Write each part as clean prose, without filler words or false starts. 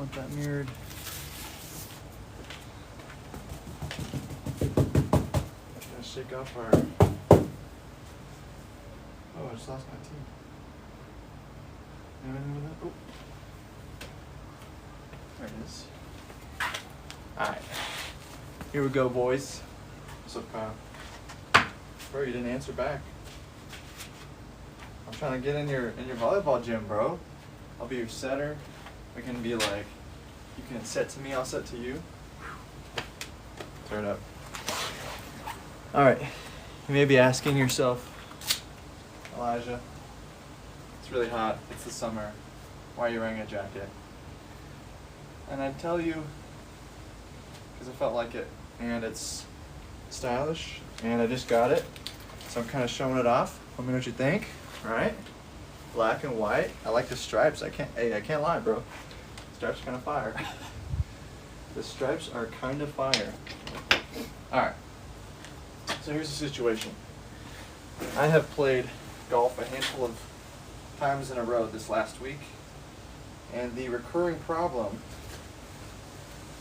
want that mirrored. Gotta shake off our. Oh, I just lost my tea. Anything with that? Oh. There it is. Alright. Here we go, boys. What's up, Kyle? Bro, you didn't answer back. I'm trying to get in your volleyball gym, bro. I'll be your setter. We can be like, you can set to me, I'll set to you. Turn it up. Alright. You may be asking yourself, Elijah, it's really hot, it's the summer, why are you wearing a jacket? And I'd tell you, because I felt like it, and it's stylish, and I just got it, so I'm kind of showing it off. Let me know what you think. Alright, black and white. I like the stripes. I can't lie, bro. Stripes are kind of fire. The stripes are kind of fire. Alright, so here's the situation. I have played golf a handful of times in a row this last week, and the recurring problem,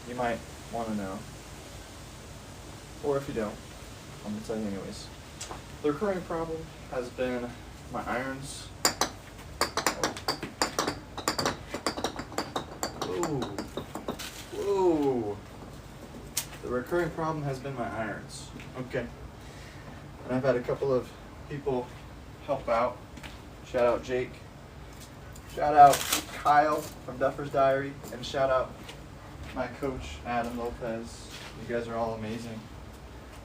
you might want to know, or if you don't, I'm going to tell you anyways. The recurring problem has been my irons. Whoa. Whoa. The recurring problem has been my irons. Okay. And I've had a couple of people help out. Shout out Jake. Shout out Kyle from Duffer's Diary. And shout out my coach, Adam Lopez. You guys are all amazing.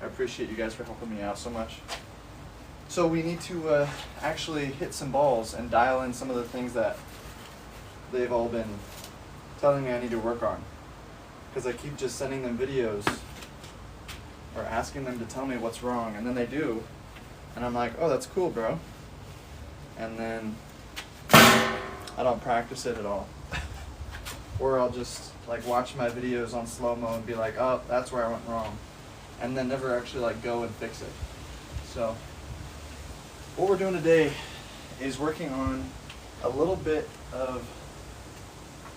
I appreciate you guys for helping me out so much. So we need to actually hit some balls and dial in some of the things that they've all been telling me I need to work on. Because I keep just sending them videos or asking them to tell me what's wrong, and then they do. And I'm like, oh, that's cool, bro. And then I don't practice it at all. Or I'll just like watch my videos on slow-mo and be like, oh, that's where I went wrong. And then never actually like go and fix it. So what we're doing today is working on a little bit of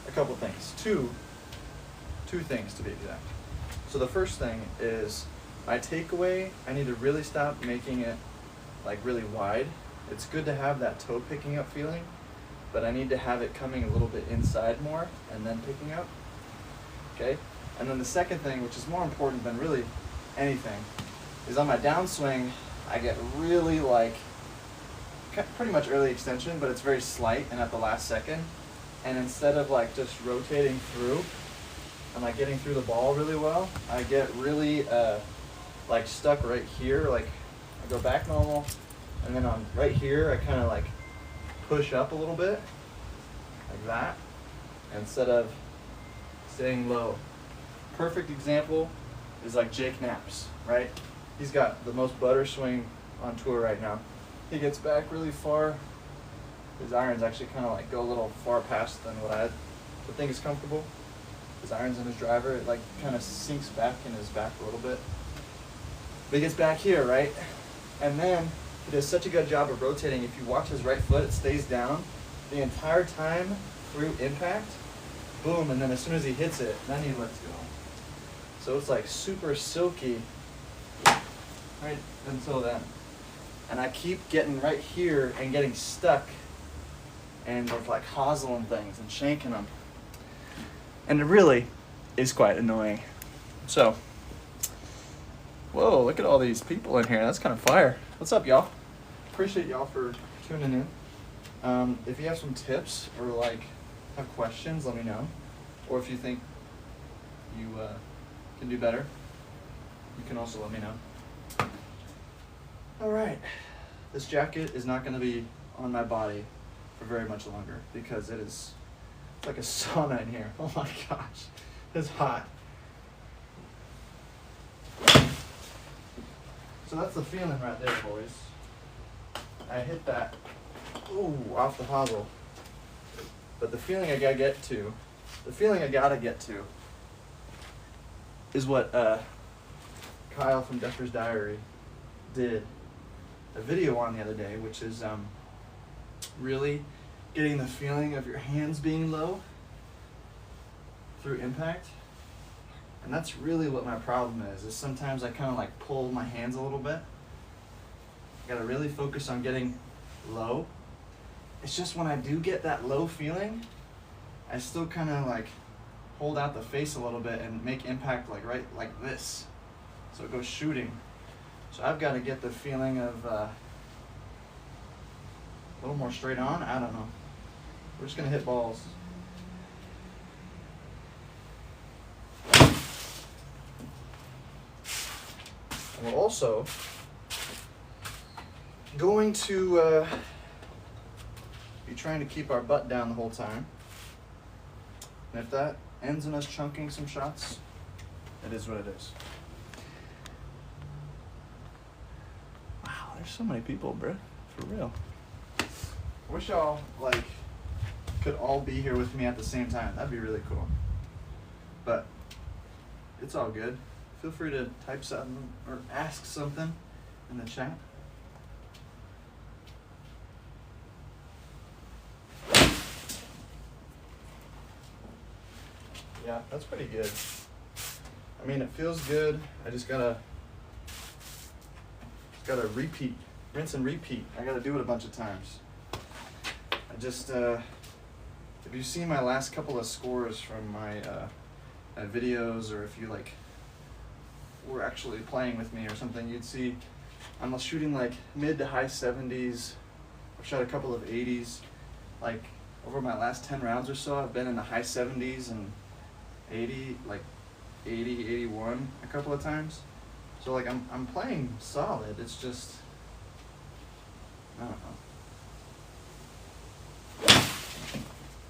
a couple things. Two things to be exact. So the first thing is my takeaway, I need to really stop making it like really wide. It's good to have that toe picking up feeling, but I need to have it coming a little bit inside more and then picking up. Okay? And then the second thing, which is more important than really anything, is on my downswing, I get really like pretty much early extension, but it's very slight and at the last second. And instead of like just rotating through and like getting through the ball really well, I get really like stuck right here. Like I go back normal, and then on right here, I kind of like push up a little bit, like that, instead of staying low. Perfect example is like Jake Knapp's, right? He's got the most butter swing on tour right now. He gets back really far. His irons actually kind of like go a little far past than what I would think is comfortable. His irons and his driver, it like kind of sinks back in his back a little bit. But he gets back here, right? And then he does such a good job of rotating. If you watch his right foot, it stays down the entire time through impact. Boom, and then as soon as he hits it, then he lets go. So it's like super silky right until then. And I keep getting right here and getting stuck and with like hozzling things and shanking them. And it really is quite annoying. So, whoa, look at all these people in here. That's kind of fire. What's up, y'all? Appreciate y'all for tuning in. If you have some tips or like have questions, let me know. Or if you think you can do better, you can also let me know. All right, this jacket is not going to be on my body for very much longer because it's like a sauna in here. Oh my gosh, it's hot. So that's the feeling right there, boys. I hit that, ooh, off the hosel. But the feeling I gotta get to is what Kyle from Duffer's Diary did a video on the other day, which is really getting the feeling of your hands being low through impact. And that's really what my problem is sometimes I kind of like pull my hands a little bit. I gotta really focus on getting low. It's just when I do get that low feeling, I still kind of like hold out the face a little bit and make impact like right like this. So it goes shooting. So I've got to get the feeling of a little more straight on. I don't know. We're just gonna hit balls. And we're also going to be trying to keep our butt down the whole time. And if that ends in us chunking some shots, it is what it is. Wow, there's so many people, bro. For real. I wish y'all like could all be here with me at the same time. That'd be really cool. But it's all good. Feel free to type something or ask something in the chat. Yeah, that's pretty good. I mean, it feels good. I just gotta repeat, rinse and repeat. I gotta do it a bunch of times. I just, if you see my last couple of scores from my videos, or if you like were actually playing with me or something, you'd see I'm shooting like mid to high 70s. I've shot a couple of 80s. Like over my last 10 rounds or so, I've been in the high 70s and 80, like 80, 81 a couple of times. So like I'm playing solid. It's just, I don't know.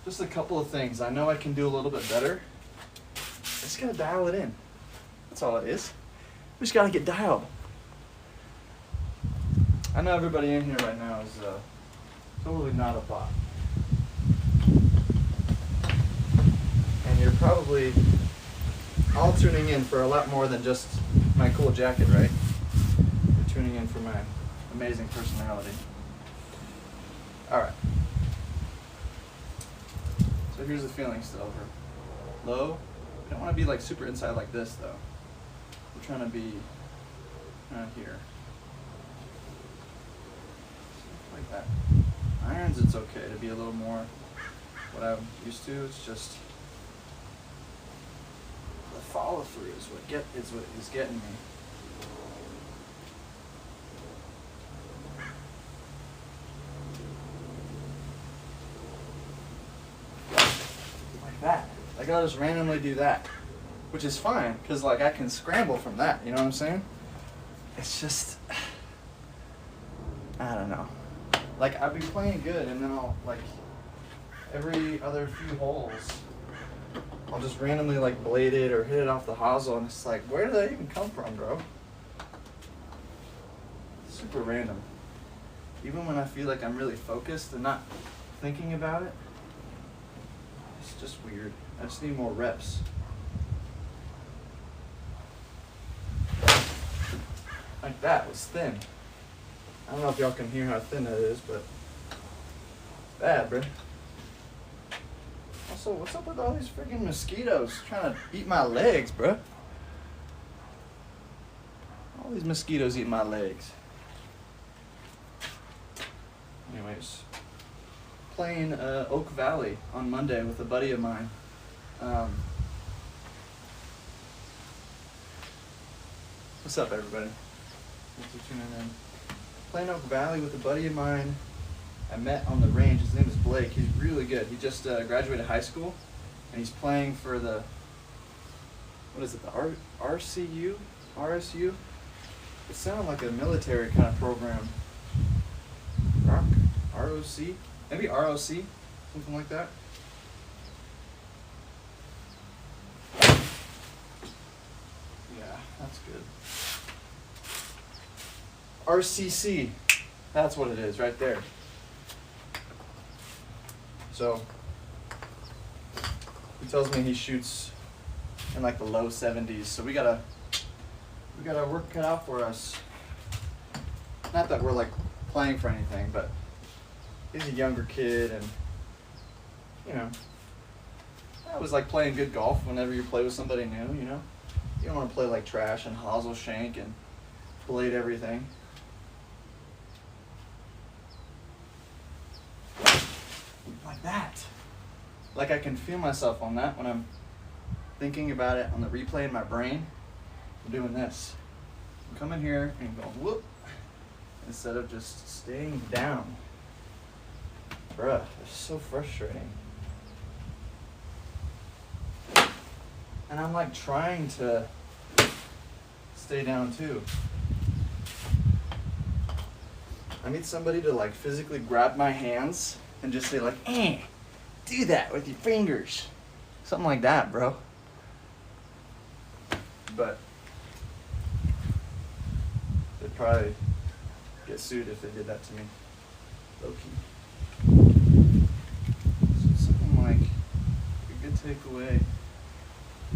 Just a couple of things. I know I can do a little bit better. I just gotta dial it in. That's all it is. We just gotta get dialed. I know everybody in here right now is totally not a bot. And you're probably all tuning in for a lot more than just my cool jacket, right? You're tuning in for my amazing personality. Alright. So here's the feeling still. We're low. We don't want to be like super inside like this though. We're trying to be here. Like that. Irons, it's okay to be a little more what I'm used to. It's just the follow through is what is getting me. Like that. Like I'll just randomly do that, which is fine because like I can scramble from that. You know what I'm saying? It's just, I don't know. Like I'll be playing good and then I'll like every other few holes I'll just randomly like blade it or hit it off the hosel and it's like, where did that even come from, bro? Super random. Even when I feel like I'm really focused and not thinking about it, it's just weird. I just need more reps. Like that was thin. I don't know if y'all can hear how thin that is, but it's bad, bro. Also, what's up with all these freaking mosquitoes trying to eat my legs, bro? All these mosquitoes eating my legs. Anyways, playing Oak Valley on Monday with a buddy of mine. What's up, everybody? Thanks for tuning in. Playing Oak Valley with a buddy of mine I met on the range. His name is Blake. He's really good. He just graduated high school, and he's playing for the, what is it, the RCU? RSU? It sounded like a military kind of program. ROC? Maybe ROC? Something like that. Yeah, that's good. RCC. That's what it is right there. So he tells me he shoots in like the low 70s. So we gotta work cut out for us. Not that we're like playing for anything, but he's a younger kid, and you know, was like playing good golf whenever you play with somebody new, you know? You don't want to play like trash and hosel shank and blade everything. Like that. Like I can feel myself on that when I'm thinking about it on the replay in my brain. I'm doing this. I'm coming here and going whoop instead of just staying down. Bruh, it's so frustrating. And I'm like trying to stay down too. I need somebody to like physically grab my hands and just say like, do that with your fingers. Something like that, bro. But they'd probably get sued if they did that to me. Low-key. So something like a good takeaway.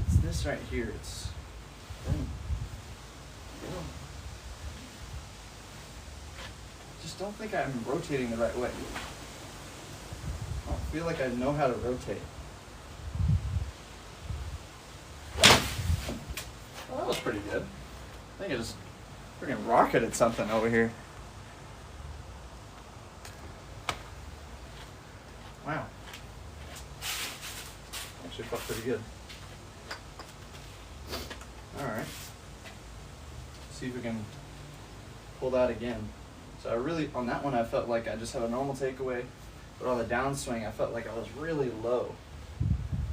It's this right here. It's just don't think I'm rotating the right way. I don't feel like I know how to rotate. Well, that was pretty good. I think I just freaking rocketed something over here. Wow. Actually felt pretty good. Alright. See if we can pull that again. So I really, on that one I felt like I just had a normal takeaway, but on the downswing I felt like I was really low,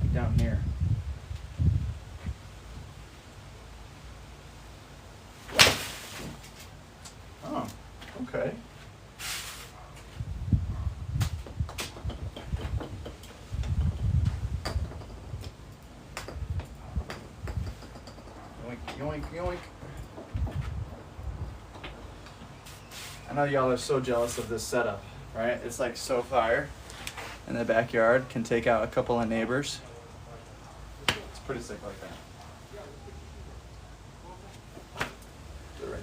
like down here. Oh, okay. Yoink, yoink, yoink. I know y'all are so jealous of this setup, right? It's like so fire in the backyard, can take out a couple of neighbors. It's pretty sick like that. Put it right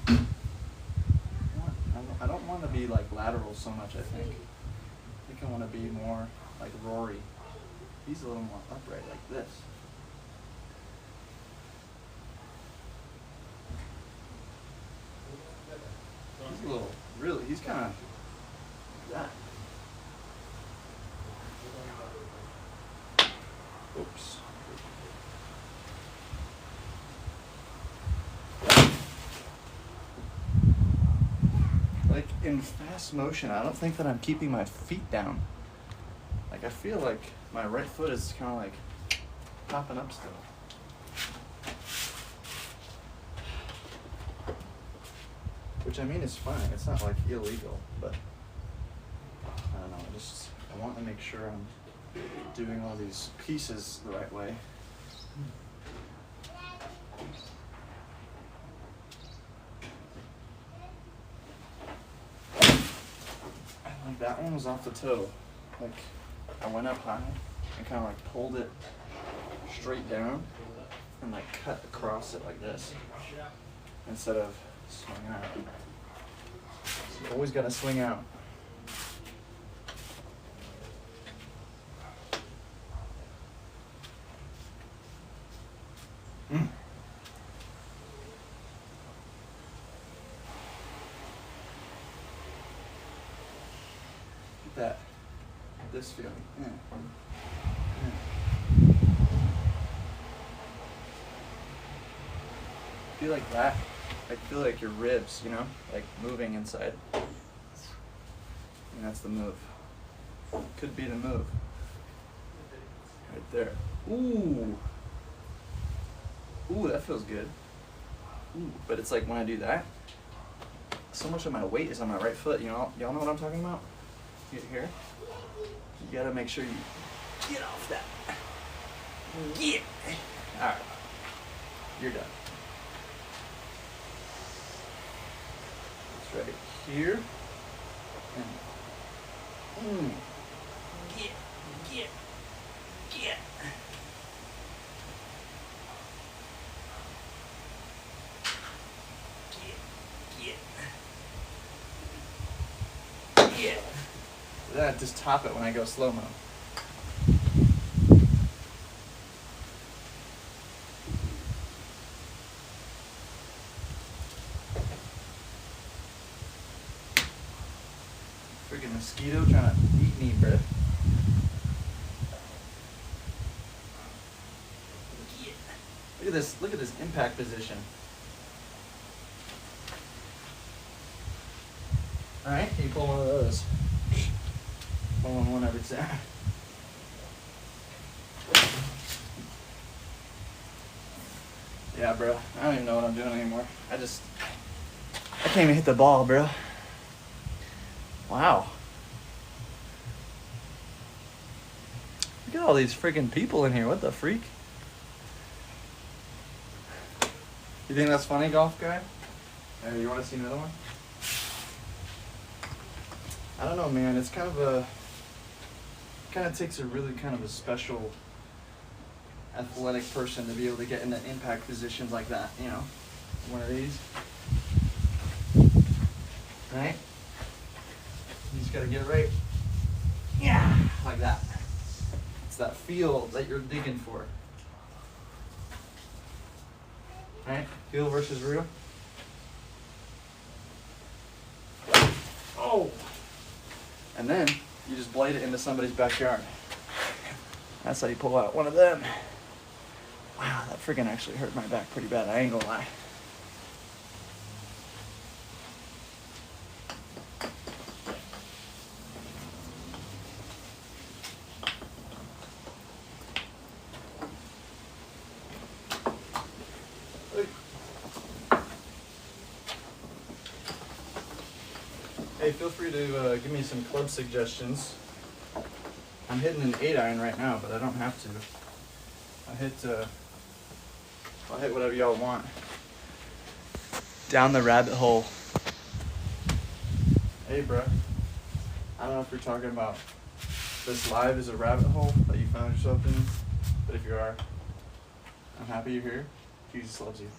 there. I don't want to be like lateral so much, I think. I think I want to be more like Rory. He's a little more upright like this. He's a little, really, he's kind of like that. Oops. Like in fast motion, I don't think that I'm keeping my feet down. Like I feel like my right foot is kind of like popping up still. Which I mean is fine. It's not like illegal, but I don't know. I want to make sure I'm doing all these pieces the right way. Like that one was off the toe. Like I went up high and kind of like pulled it straight down and like cut across it like this instead of swinging out. So you always gotta swing out. Get this feeling. Feel like that. I feel like your ribs, you know, like moving inside. And that's the move. Could be the move. Right there. Ooh. Ooh, that feels good. Ooh, but it's like when I do that, so much of my weight is on my right foot. You know, y'all know what I'm talking about? Here. You gotta make sure you get off that. Yeah. All right. You're done. It's right here. And get. Then I just top it when I go slow-mo. Freaking mosquito trying to eat me, bro. Look at this impact position. Alright, you pull one of those. Pulling one every time. Yeah, bro. I don't even know what I'm doing anymore. I can't even hit the ball, bro. Wow. Look at all these freaking people in here. What the freak? You think that's funny, golf guy? You want to see another one? I don't know, man. It's kind of takes a really kind of a special athletic person to be able to get in the impact positions like that, you know? One of these. Right? You just gotta get it right. Yeah, like that. It's that feel that you're digging for. Right? Feel versus real. Oh! And then you just blade it into somebody's backyard. That's how you pull out one of them. Wow, that freaking actually hurt my back pretty bad. I ain't gonna lie. Hey, feel free to give me some club suggestions. I'm hitting an 8-iron right now, but I don't have to. I'll hit whatever y'all want. Down the rabbit hole. Hey, bro. I don't know if you're talking about this live is a rabbit hole that you found yourself in, but if you are, I'm happy you're here. Jesus loves you.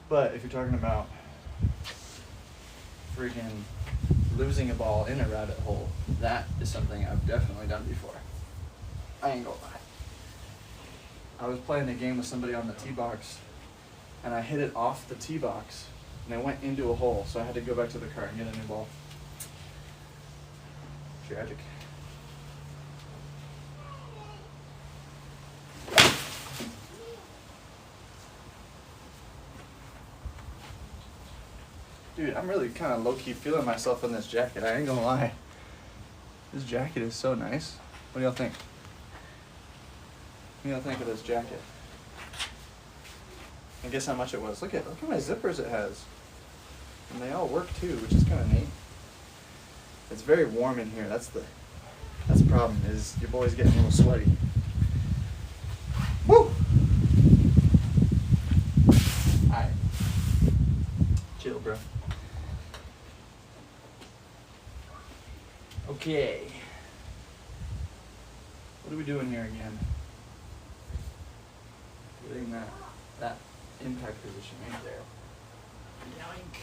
But if you're talking about freaking losing a ball in a rabbit hole, that is something I've definitely done before. I ain't gonna lie. I was playing a game with somebody on the tee box, and I hit it off the tee box, and it went into a hole, so I had to go back to the cart and get a new ball. Tragic. Dude, I'm really kind of low-key feeling myself in this jacket. I ain't gonna lie. This jacket is so nice. What do y'all think? What do y'all think of this jacket? And guess how much it was. Look how many zippers it has. And they all work too, which is kind of neat. It's very warm in here. That's the problem, is your boy's getting a little sweaty. Woo! Alright. Chill, bro. Okay. What are we doing here again? Getting that impact position right there. Yoink.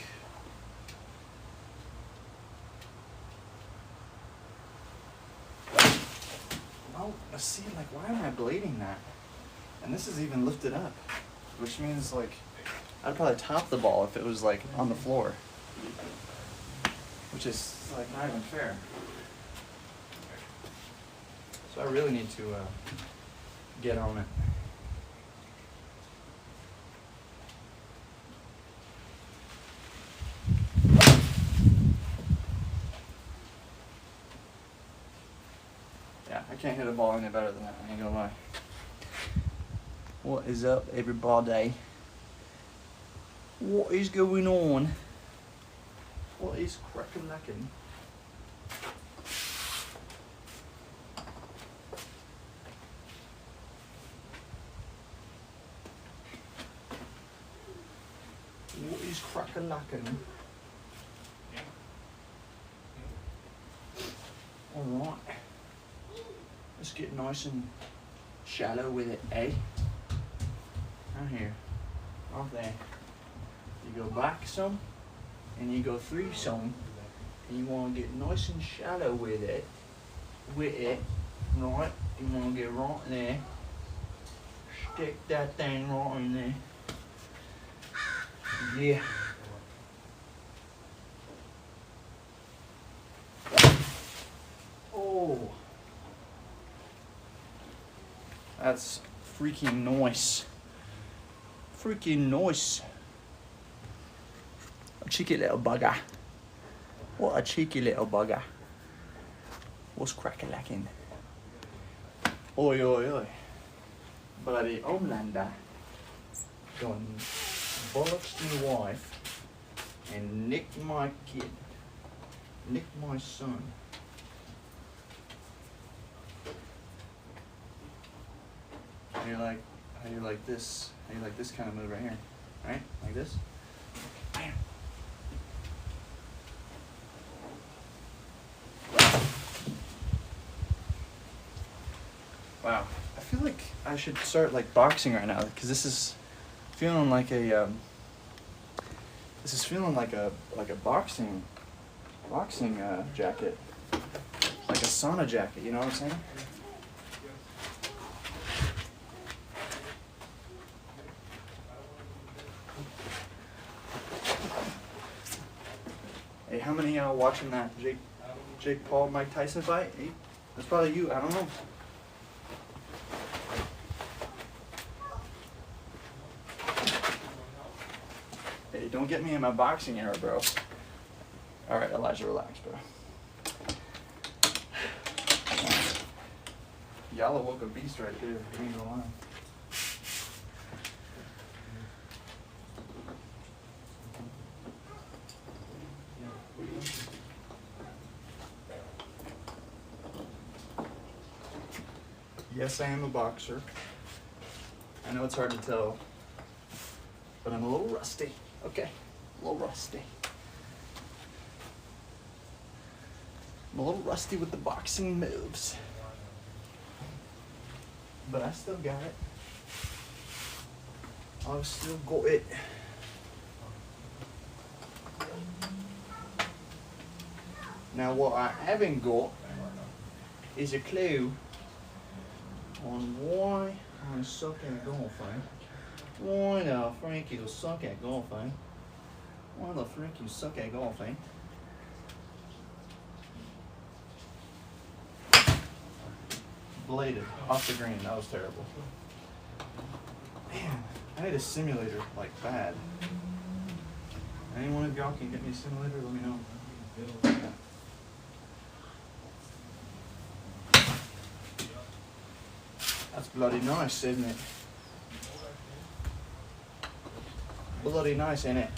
Well, see, like, why am I blading that? And this is even lifted up, which means, like, I'd probably top the ball if it was, like, on the floor. Which is, like, not even fair. So I really need to get on it. Yeah, I can't hit a ball any better than that, I ain't gonna lie. What is up, everybody? What is going on? What is cracking lacking? What is cracking lacking? Alright. Let's get nice and shallow with it, eh? Right here. Off there. You go back some, and you go through some, And you want to get nice and shallow with it. Right? You want to get right in there. Stick that thing right in there. Yeah. Oh. That's freaking nice. Freaking nice. A cheeky little bugger. What a cheeky little bugger. What's crack-a-lacking? Oi, oi, oi. Bloody Homelander done bollocks to my wife and nicked my kid. Nicked my son. How you like this kind of move right here, right? Like this. Bam. Wow. I feel like I should start like boxing right now because this is feeling like a boxing jacket, like a sauna jacket. You know what I'm saying? Hey, how many of y'all watching that Jake Paul Mike Tyson fight? Hey, that's probably you. I don't know. Hey, don't get me in my boxing era, bro. All right, Elijah, relax, bro. Y'all awoke a beast right there. You ain't gonna lie. Yes, I am a boxer. I know it's hard to tell, but I'm a little rusty. Okay, a little rusty. I'm a little rusty with the boxing moves, but I still got it. I've still got it. Now, what I haven't got is a clue on why I suck at golfing. Why the frick you suck at golfing? Why the frick you suck at golfing? Bladed off the green. That was terrible. Man, I need a simulator like bad. Anyone of y'all can get me a simulator? Let me know. That's bloody nice, isn't it? Bloody nice, isn't it?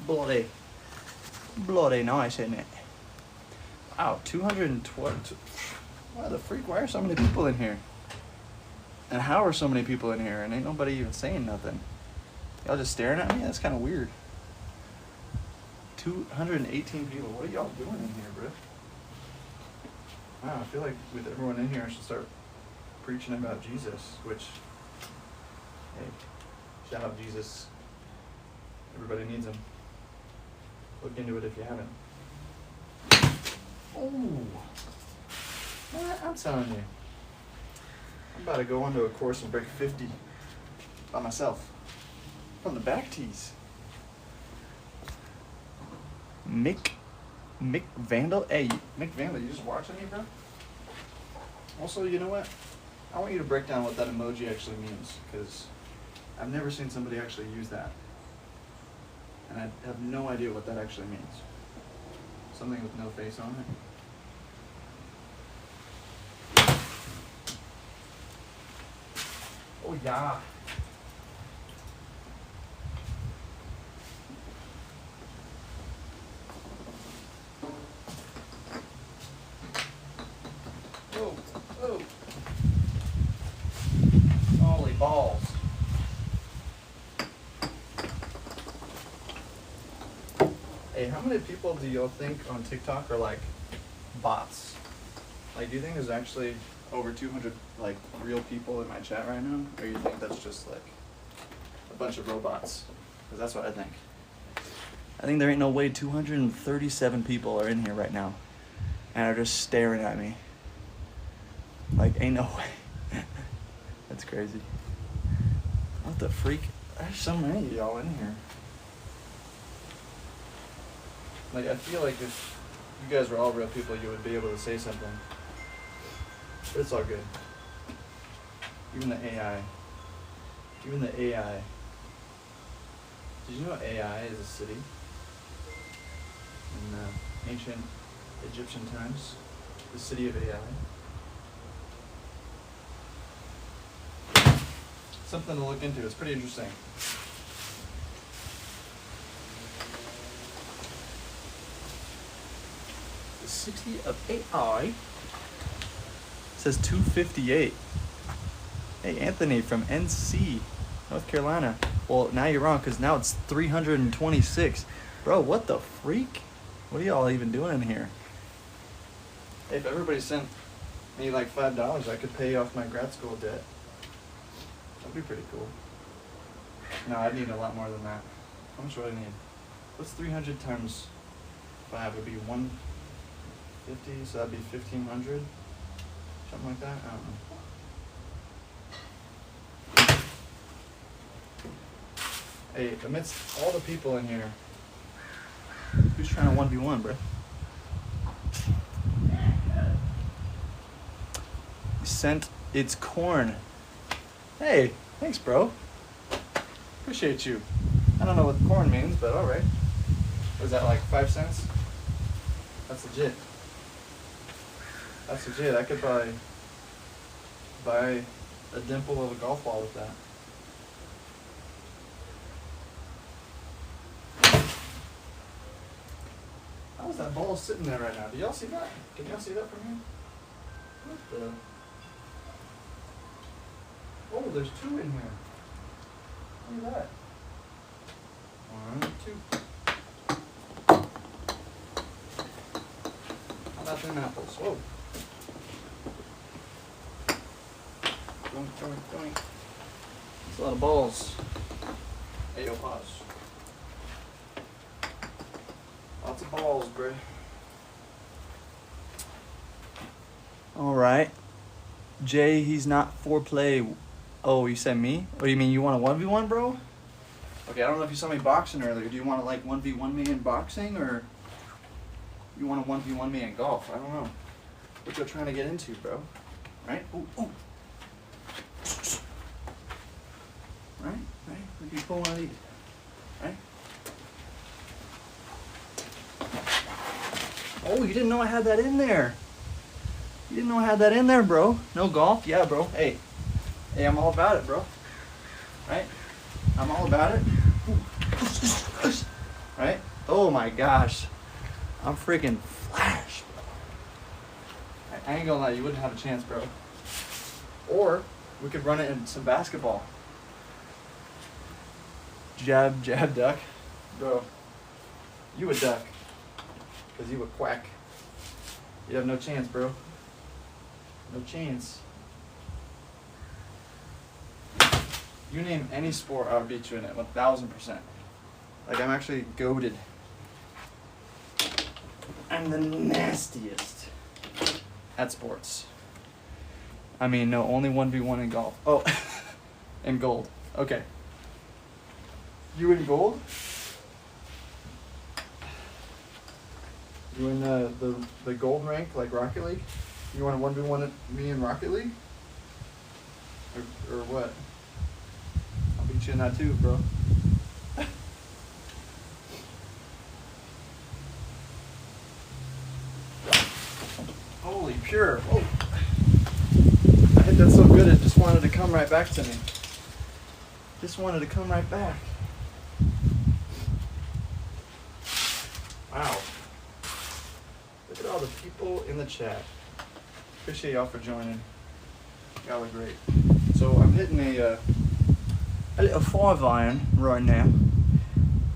Bloody nice, isn't it? Wow, 212. Why the freak? Why are so many people in here? And how are so many people in here? And ain't nobody even saying nothing. Y'all just staring at me? That's kind of weird. 218 people. What are y'all doing in here, bro? Wow, I feel like with everyone in here, I should start preaching about Jesus, which, hey, shout out Jesus. Everybody needs him. Look into it if you haven't. Oh, I'm telling you. I'm about to go onto a course and break 50 by myself. From the back tees. Mick Vandal. Hey, Mick Vandal, you just watching me, bro? Also, you know what? I want you to break down what that emoji actually means, because I've never seen somebody actually use that. And I have no idea what that actually means. Something with no face on it. Oh, yeah. Oh, oh. Holy balls. Hey, how many people do y'all think on TikTok are like bots? Like, do you think there's actually over 200 like real people in my chat right now? Or you think that's just like a bunch of robots? Because that's what I think. I think there ain't no way 237 people are in here right now and are just staring at me. Like, ain't no way. That's crazy. What the freak? There's so many of y'all in here. Like, I feel like if you guys were all real people, you would be able to say something. But it's all good. Even the AI. Even the AI. Did you know AI is a city? In ancient Egyptian times. The city of AI. Something to look into. It's pretty interesting. The city of AI. It says 258. Hey, Anthony from NC, North Carolina. Well, now you're wrong because now it's 326. Bro, what the freak? What are y'all even doing in here? Hey, if everybody sent me like $5, I could pay off my grad school debt. That'd be pretty cool. No, I'd need a lot more than that. How much would I need? What's 300 times 5? Would be 150, so that'd be 1,500? Something like that? I don't know. Hey, amidst all the people in here, who's trying to 1v1, bro? You sent it's corn. Hey, thanks, bro. Appreciate you. I don't know what corn means, but alright. Was that like 5 cents? That's legit. That's legit. I could buy a dimple of a golf ball with that. How's that ball sitting there right now? Do y'all see that? Can y'all see that from here? What the? Oh, there's 2 in here. Look at that. 1, 2. How about them apples? Whoa. Doink, doink, doink. That's a lot of balls. Hey, yo, pause. Lots of balls, bro. Alright. Jay, he's not for play. Oh, you said me? What do you mean, you want a 1v1, bro? Okay, I don't know if you saw me boxing earlier. Do you want to like 1v1 me in boxing, or you want to 1v1 me in golf? I don't know. What you're trying to get into, bro. Right? Ooh, ooh. Right? Right? Look, you pull one of these. Right? Oh, you didn't know I had that in there. You didn't know I had that in there, bro. No golf? Yeah, bro. Hey. Hey, I'm all about it, bro. Right? I'm all about it. Right? Oh my gosh. I'm freaking flash, bro. I ain't gonna lie, you wouldn't have a chance, bro. Or we could run it in some basketball. Jab, jab, duck. Bro, you a duck. Because you a quack. You have no chance, bro. No chance. You name any sport, I'll beat you in it, 1,000%. Like, I'm actually goated. I'm the nastiest at sports. I mean, no, only 1v1 in golf. Oh, and gold. Okay. You in gold? You in the gold rank, like Rocket League? You want to 1v1 me in Rocket League? Or what? I'll beat you in that too, bro. Holy pure. Whoa. I hit that so good it just wanted to come right back to me. Just wanted to come right back. Wow. Look at all the people in the chat. Appreciate y'all for joining. Y'all are great. So I'm hitting a little 5-iron right now.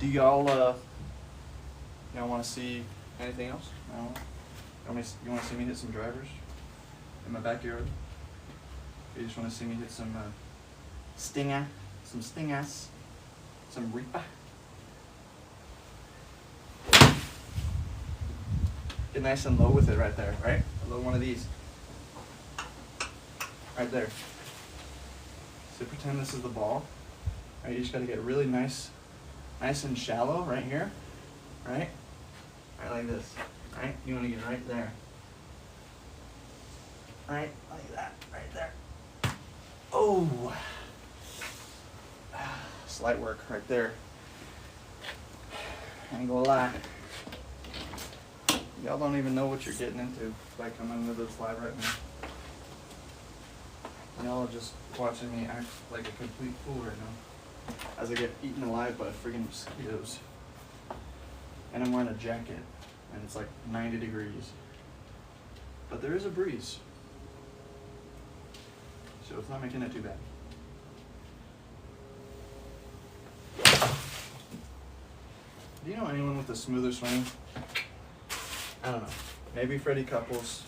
Do y'all want to see anything else? I don't know. You want to see me hit some drivers in my backyard? Or you just want to see me hit some stinger, some stingers, some reaper? Get nice and low with it right there, right? A little one of these. Right there. So pretend this is the ball. Right, you just gotta get really nice and shallow right here. Right? Right like this. Right? You wanna get right there. Right? Like that. Right there. Oh! Slight work right there. Ain't gonna lie. Y'all don't even know what you're getting into by coming into this live right now. Y'all are just watching me act like a complete fool right now as I get eaten alive by friggin' mosquitoes. And I'm wearing a jacket and it's like 90 degrees. But there is a breeze. So it's not making it too bad. Do you know anyone with a smoother swing? I don't know. Maybe Freddie Couples.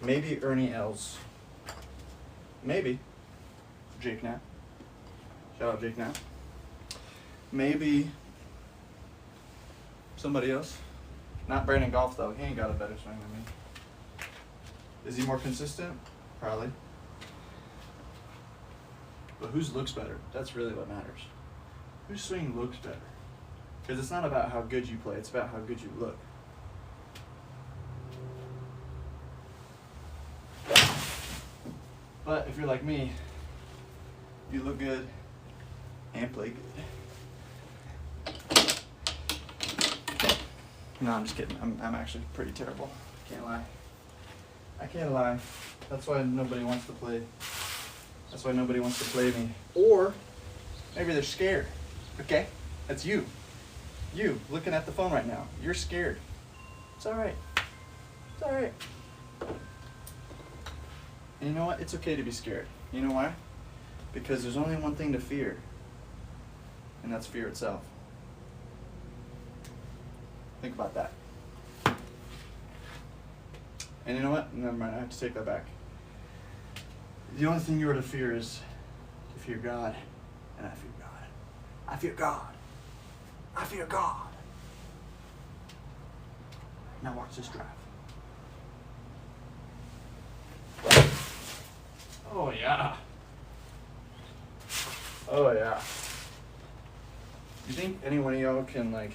Maybe Ernie Els. Maybe Jake Knapp. Shout out Jake Knapp. Maybe somebody else. Not Brandon Golf though. He ain't got a better swing than me. Is he more consistent? Probably. But whose looks better? That's really what matters. Whose swing looks better? Because it's not about how good you play, it's about how good you look. But if you're like me, you look good and play good. No, I'm just kidding. I'm actually pretty terrible. Can't lie. I can't lie. That's why nobody wants to play. That's why nobody wants to play me. Or maybe they're scared. Okay? That's you. You looking at the phone right now. You're scared. It's alright. It's alright. And you know what? It's okay to be scared. You know why? Because there's only one thing to fear. And that's fear itself. Think about that. And you know what? Never mind, I have to take that back. The only thing you are to fear is to fear God. And I fear God. I fear God. I fear God. Now watch this drive. Oh yeah. Oh yeah. You think any one of y'all can like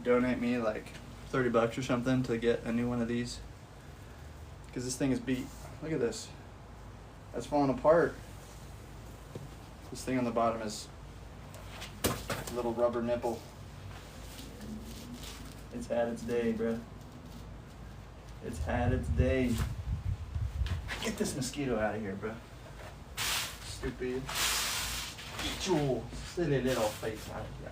donate me like $30 or something to get a new one of these? Because this thing is beat. Look at this. That's falling apart. This thing on the bottom is a little rubber nipple. It's had its day, bruh. It's had its day. Get this mosquito out of here, bruh. Stupid. Get your silly little face out of here.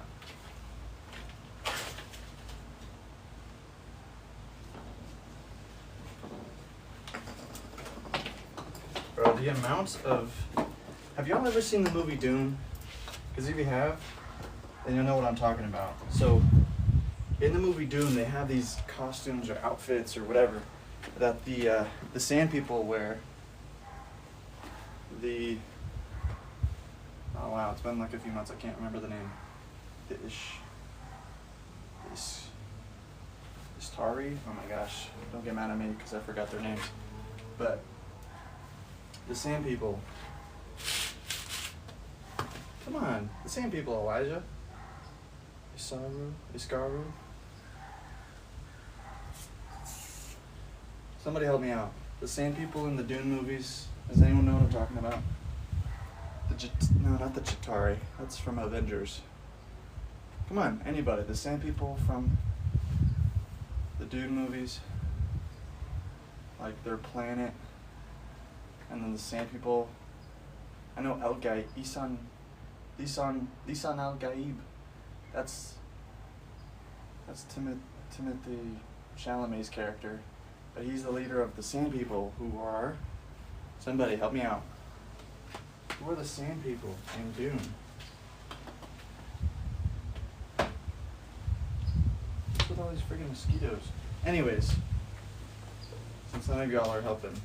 Bro, the amount of... Have y'all ever seen the movie Dune? Because if you have, then you'll know what I'm talking about. So, in the movie Dune, they have these costumes or outfits or whatever that the sand people wear. Oh wow, it's been like a few months, I can't remember the name. The Istari? Oh my gosh, don't get mad at me because I forgot their names. But the sand people, come on, the sand people, Elijah. Iskaru. Somebody help me out. The sand people in the Dune movies, does anyone know what I'm talking about? No, not the Chitauri. That's from Avengers. Come on, anybody. The sand people from the Dune movies. Like their planet. And then the sand people. I know Lisan Al-Gaib. That's Timothy Chalamet's character. But he's the leader of the sand people who are... Somebody help me out. Who are the sand people in Dune? What's with all these friggin' mosquitoes? Anyways, since none of y'all are helping,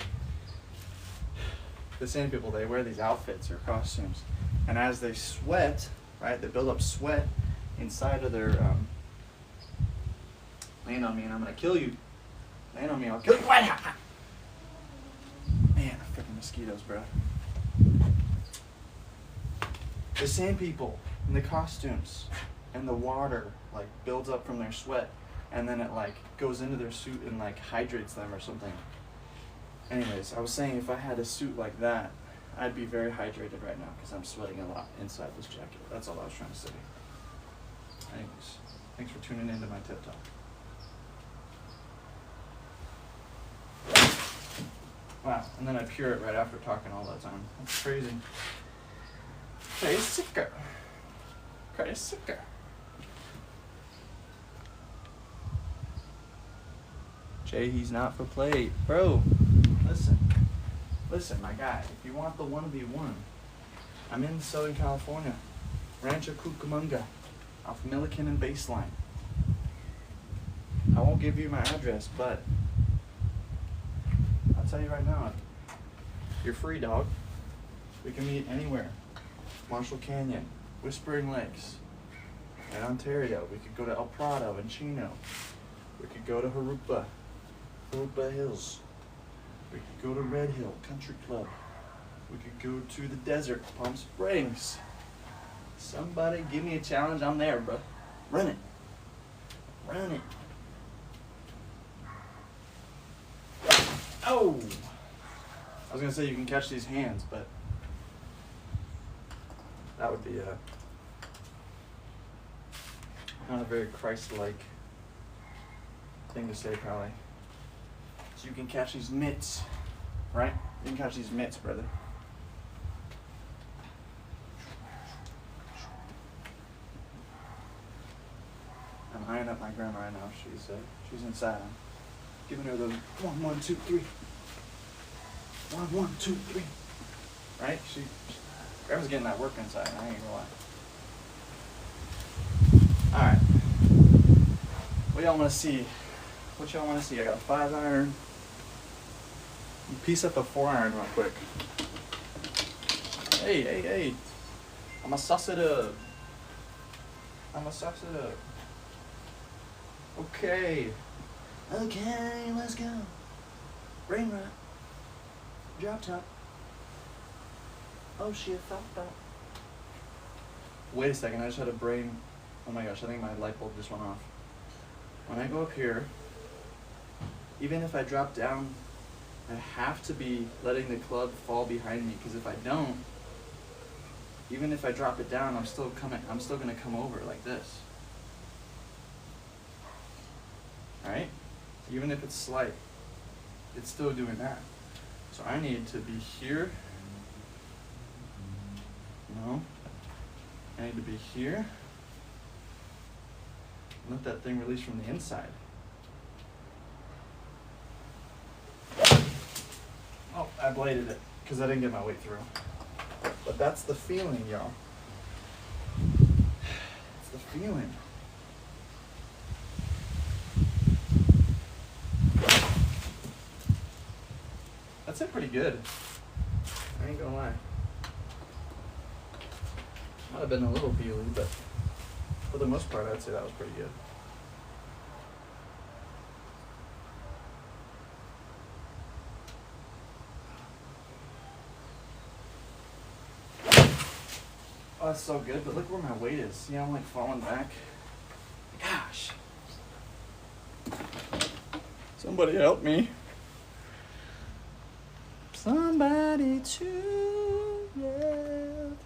the sand people, they wear these outfits or costumes. And as they sweat, right, they build up sweat inside of their Land on me and I'm gonna kill you. Land on me, I'll kill you. Man, freaking mosquitoes, bro. The sand people and the costumes and the water like builds up from their sweat and then it like goes into their suit and like hydrates them or something. Anyways, I was saying if I had a suit like that, I'd be very hydrated right now because I'm sweating a lot inside this jacket. That's all I was trying to say. Anyways, thanks for tuning into my TED Talk. Wow, and then I pure it right after talking all that time. That's crazy. Crazy. Crazy. Jay, he's not for play. Bro, listen. Listen, my guy, if you want the 1v1, I'm in Southern California. Rancho Cucamonga, off Milliken and Baseline. I won't give you my address, but I'll tell you right now, you're free, dog. We can meet anywhere. Marshall Canyon, Whispering Lakes, in Ontario. We could go to El Prado and Chino. We could go to Jurupa Hills. We could go to Red Hill Country Club. We could go to the desert, Palm Springs. Somebody give me a challenge, I'm there, bro. Run it. Run it. Oh! I was gonna say you can catch these hands, but that would be not a very Christ-like thing to say, probably. So you can catch these mitts, right? You can catch these mitts, brother. I'm eyeing up my grandma right now. She's inside. I'm giving her the 1, 1, 2, 3. 1, 1, 2, 3. Right? Grandma's getting that work inside. I ain't gonna lie. All right. What y'all want to see? What y'all want to see? I got a 5-iron. Piece up a 4-iron real quick. Hey. I'ma sauce it up. Okay, let's go. Rain rap. Drop top. Oh shit, thought. Wait a second, I just had a brain. Oh my gosh, I think my light bulb just went off. When I go up here, even if I drop down, I have to be letting the club fall behind me, because if I don't, even if I drop it down, I'm still gonna come over like this. Right? Even if it's slight, it's still doing that. So I need to be here. No. I need to be here. Let that thing release from the inside. Oh, I bladed it because I didn't get my weight through. But that's the feeling, y'all. It's the feeling. That's it pretty good. I ain't gonna lie. Might have been a little feely, but for the most part, I'd say that was pretty good. Oh, that's so good, but look where my weight is. See how I'm like falling back? Gosh. Somebody help me. Somebody to love.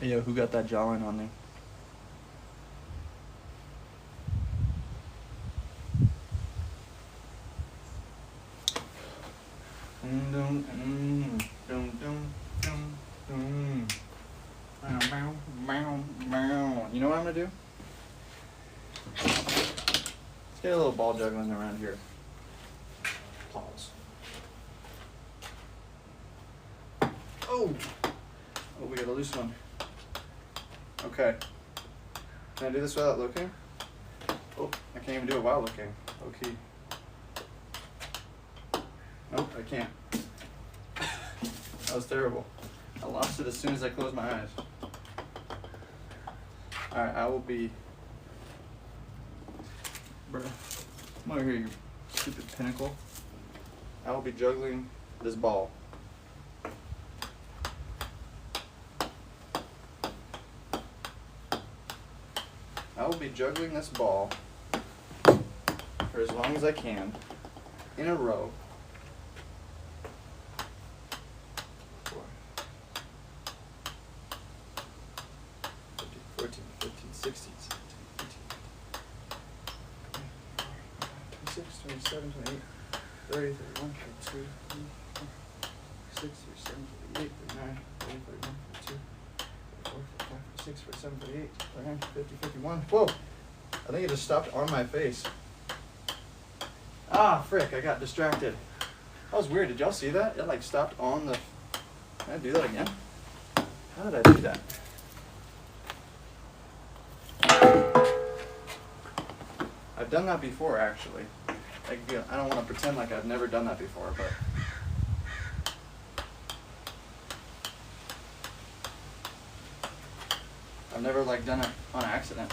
Hey, yo, who got that jawline on there? You know what I'm gonna do? Let's get a little ball juggling around here. Pause. Oh, we got a loose one. Okay. Can I do this without looking? Oh, I can't even do it while looking. Okay. Nope, I can't. That was terrible. I lost it as soon as I closed my eyes. Alright, I will be. Bruh, come over here, you stupid pinnacle. I will be juggling this ball. I will be juggling this ball for as long as I can in a row. 14, 15, 16, 17, 18, 26, 27, 28, 30, 31, 32, 36, 37, 38, 39, 40, 41, 42, 44, 45, 46, 47, 48, 49, 50, 51. Whoa! I think it just stopped on my face. Ah, frick, I got distracted. That was weird. Did y'all see that? It like stopped on the... Can I do that again? How did I do that? I've done that before, actually. I don't want to pretend like I've never done that before, but... I've never like done it on accident.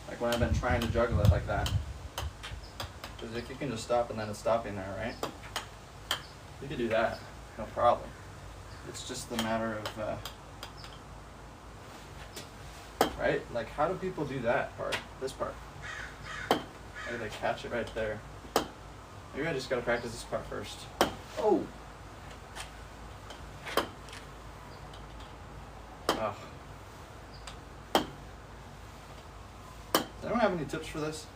Like when I've been trying to juggle it like that. Because if you can just stop and then it's stopping there, right? You could do that, no problem. It's just the matter of, right? Like how do people do that part, this part? Maybe they catch it right there. Maybe I just gotta practice this part first. Oh! Oh. Does anyone have any tips for this?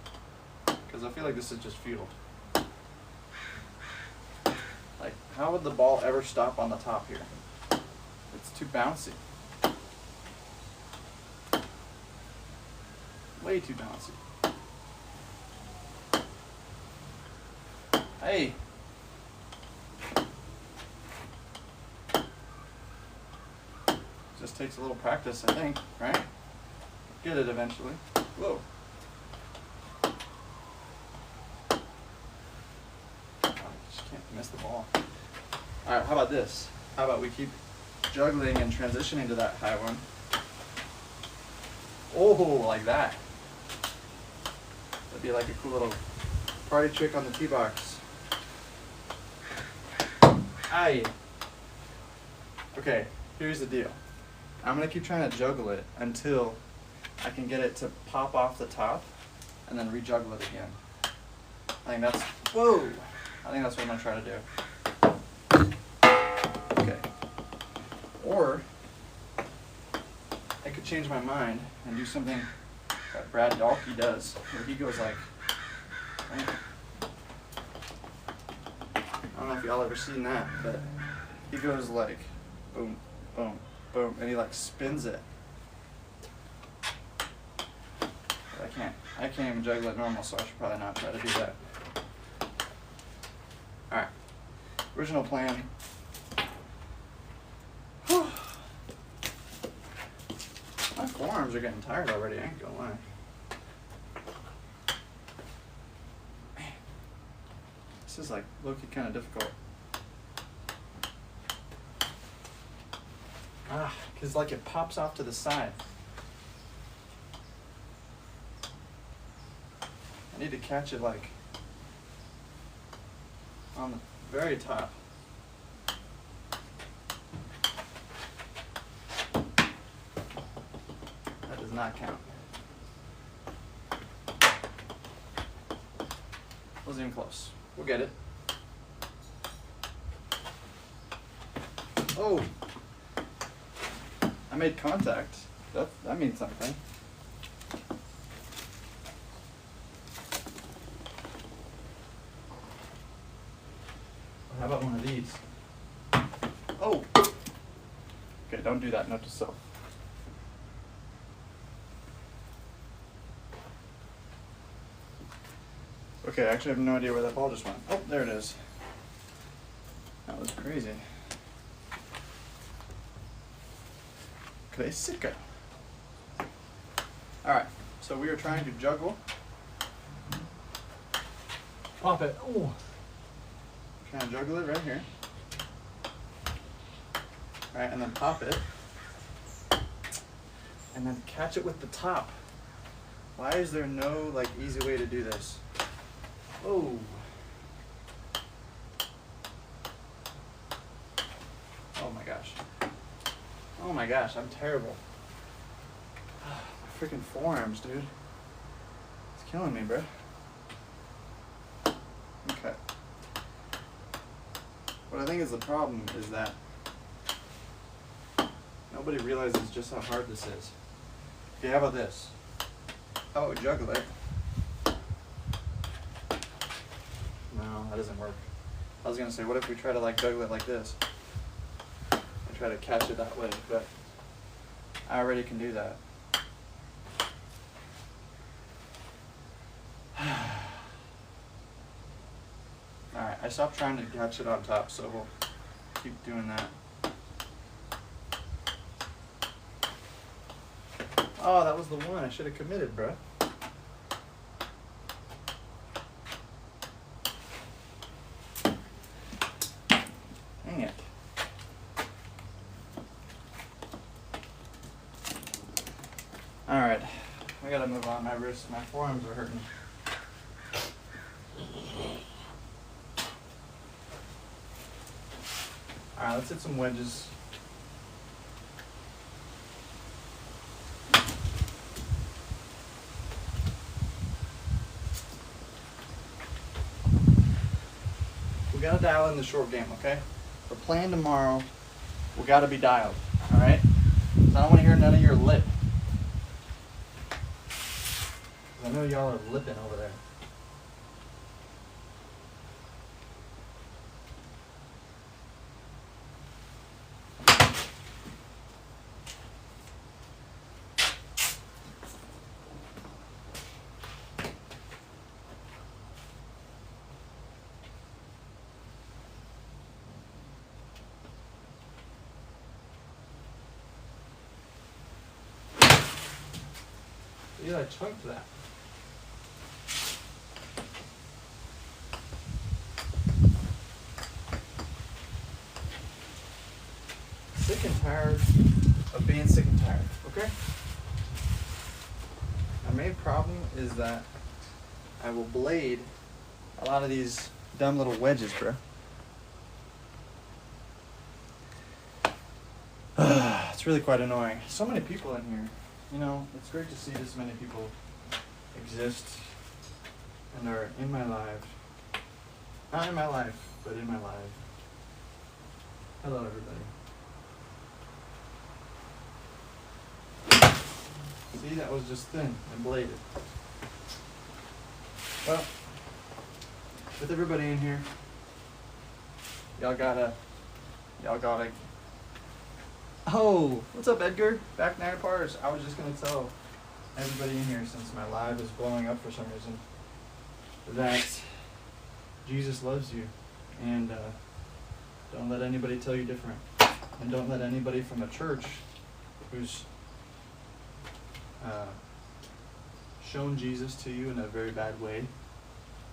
Because I feel like this is just futile. Like, how would the ball ever stop on the top here? It's too bouncy. Way too bouncy. Hey! Just takes a little practice, I think, right? Get it eventually. Whoa. Just can't miss the ball. Alright, how about this? How about we keep juggling and transitioning to that high one? Oh, like that. That'd be like a cool little party trick on the tee box. Aye. Okay, here's the deal. I'm gonna keep trying to juggle it until I can get it to pop off the top and then re-juggle it again. I think that's, whoa! I think that's what I'm gonna try to do. Okay. Or, I could change my mind and do something that Brad Dalkey does, where he goes like, right? I don't know if y'all ever seen that, but he goes like, boom, boom, boom, and he like spins it. I can't even juggle it normal, so I should probably not try to do that. Alright. Original plan. My forearms are getting tired already, I ain't gonna lie. Man, this is like low-key kind of difficult. Because like it pops off to the side. I need to catch it like on the very top. That does not count. Wasn't even close. We'll get it. Oh! I made contact. That means something. How about one of these? Oh! Okay, don't do that, note to self. Okay, I actually have no idea where that ball just went. Oh, there it is. That was crazy. Classica. Alright, so we are trying to juggle. Pop it. Ooh. Trying to juggle it right here. Alright, and then pop it. and then catch it with the top. Why is there no like easy way to do this? Oh. Oh my gosh. Oh my gosh, I'm terrible. My freaking forearms, dude. It's killing me, bro. Okay. What I think is the problem is that nobody realizes just how hard this is. Okay, how about this? How about we juggle it? No, that doesn't work. I was gonna say, what if we try to like juggle it like this? And try to catch it that way, but I already can do that. Alright, I stopped trying to catch it on top, so we'll keep doing that. Oh, that was the one. I should have committed, bruh. Dang it. Alright, I gotta move on. My wrists, my forearms are hurting. Alright, let's hit some wedges. We gotta dial in the short game, okay? We're playing tomorrow. We gotta be dialed, alright? So I don't wanna hear none of your lip. I know y'all are lipping over there. Yeah, I chunked that. Sick and tired of being sick and tired, okay? My main problem is that I will blade a lot of these dumb little wedges, bro. It's really quite annoying. So many people in here. You know, it's great to see this many people exist and are in my life. Not in my life, but in my life. Hello, everybody. See, that was just thin and bladed. Well, with everybody in here, y'all gotta. Oh, what's up, Edgar? Back 9 parts. I was just gonna tell everybody in here, since my live is blowing up for some reason, that Jesus loves you, and don't let anybody tell you different, and don't let anybody from a church who's shown Jesus to you in a very bad way,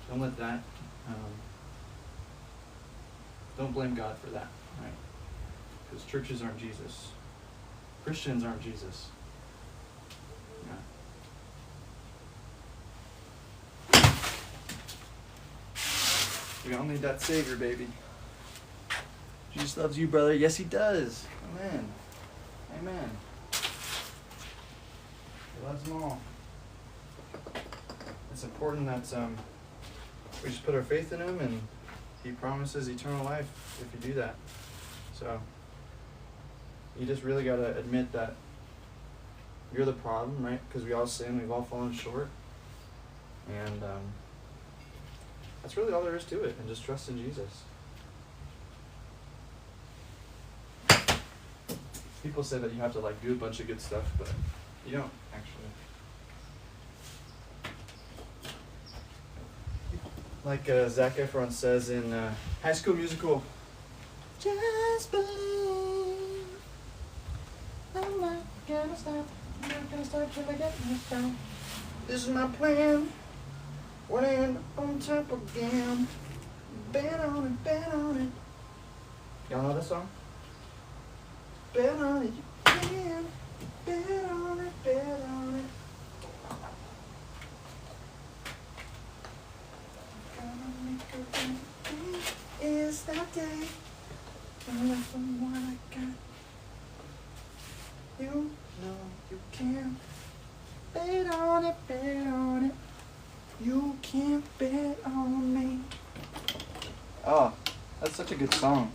don't let that. Don't blame God for that, right? Because churches aren't Jesus. Christians aren't Jesus. Yeah. We all need that Savior, baby. Jesus loves you, brother. Yes, He does. Amen. Amen. He loves them all. It's important that we just put our faith in Him, and He promises eternal life if you do that. So you just really got to admit that you're the problem, right? Because we all sin, we've all fallen short. And that's really all there is to it, and just trust in Jesus. People say that you have to like do a bunch of good stuff, but you don't actually. Like Zac Efron says in High School Musical, just believe. I'm not gonna stop. I'm not gonna stop till I get my stop. This is my plan. We're gonna end up on top again. Bet on it, bet on it. Y'all know that song? Bet on it, you can. Bet on it. can't bet on it, bet on it. You can't bet on me. Oh, that's such a good song.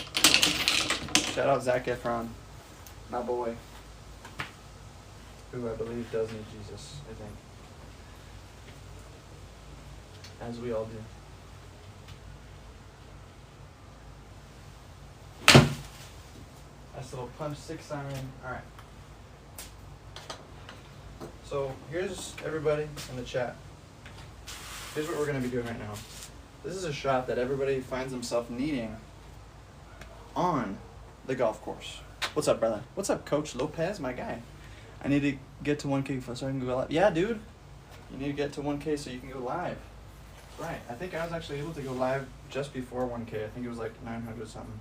Shout out Zac Efron, my boy, who I believe does need Jesus, I think. As we all do. Nice little punch 6-iron. Alright. So here's everybody in the chat. Here's what we're going to be doing right now. This is a shot that everybody finds themselves needing on the golf course. What's up, brother? What's up, Coach Lopez, my guy? I need to get to 1K so I can go live. Yeah, dude. You need to get to 1K so you can go live. Right. I think I was actually able to go live just before 1K. I think it was like 900 something.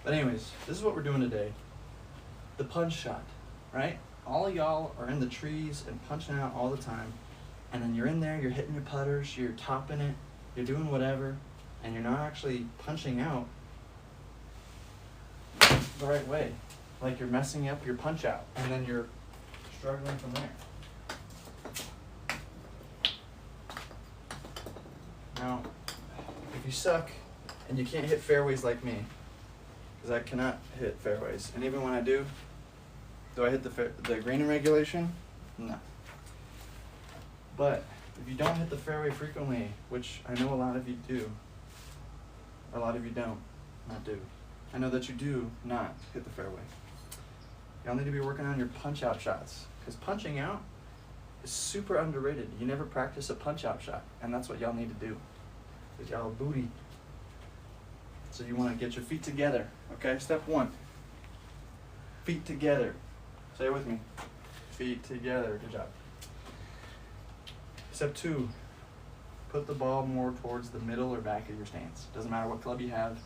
But anyways, this is what we're doing today. The punch shot, right? All of y'all are in the trees and punching out all the time. And then you're in there, you're hitting your putters, you're topping it, you're doing whatever, and you're not actually punching out the right way. Like you're messing up your punch out, and then you're struggling from there. Now, if you suck and you can't hit fairways like me, because I cannot hit fairways, and even when I do I hit the green regulation? No. But if you don't hit the fairway frequently, which I know a lot of you do, a lot of you don't, not do. I know that you do not hit the fairway. Y'all need to be working on your punch-out shots, because punching out is super underrated. You never practice a punch-out shot, and that's what y'all need to do. Because y'all booty. So you want to get your feet together, okay? Step 1, feet together. Say it with me. Feet together. Good job. Step 2, put the ball more towards the middle or back of your stance. Doesn't matter what club you have.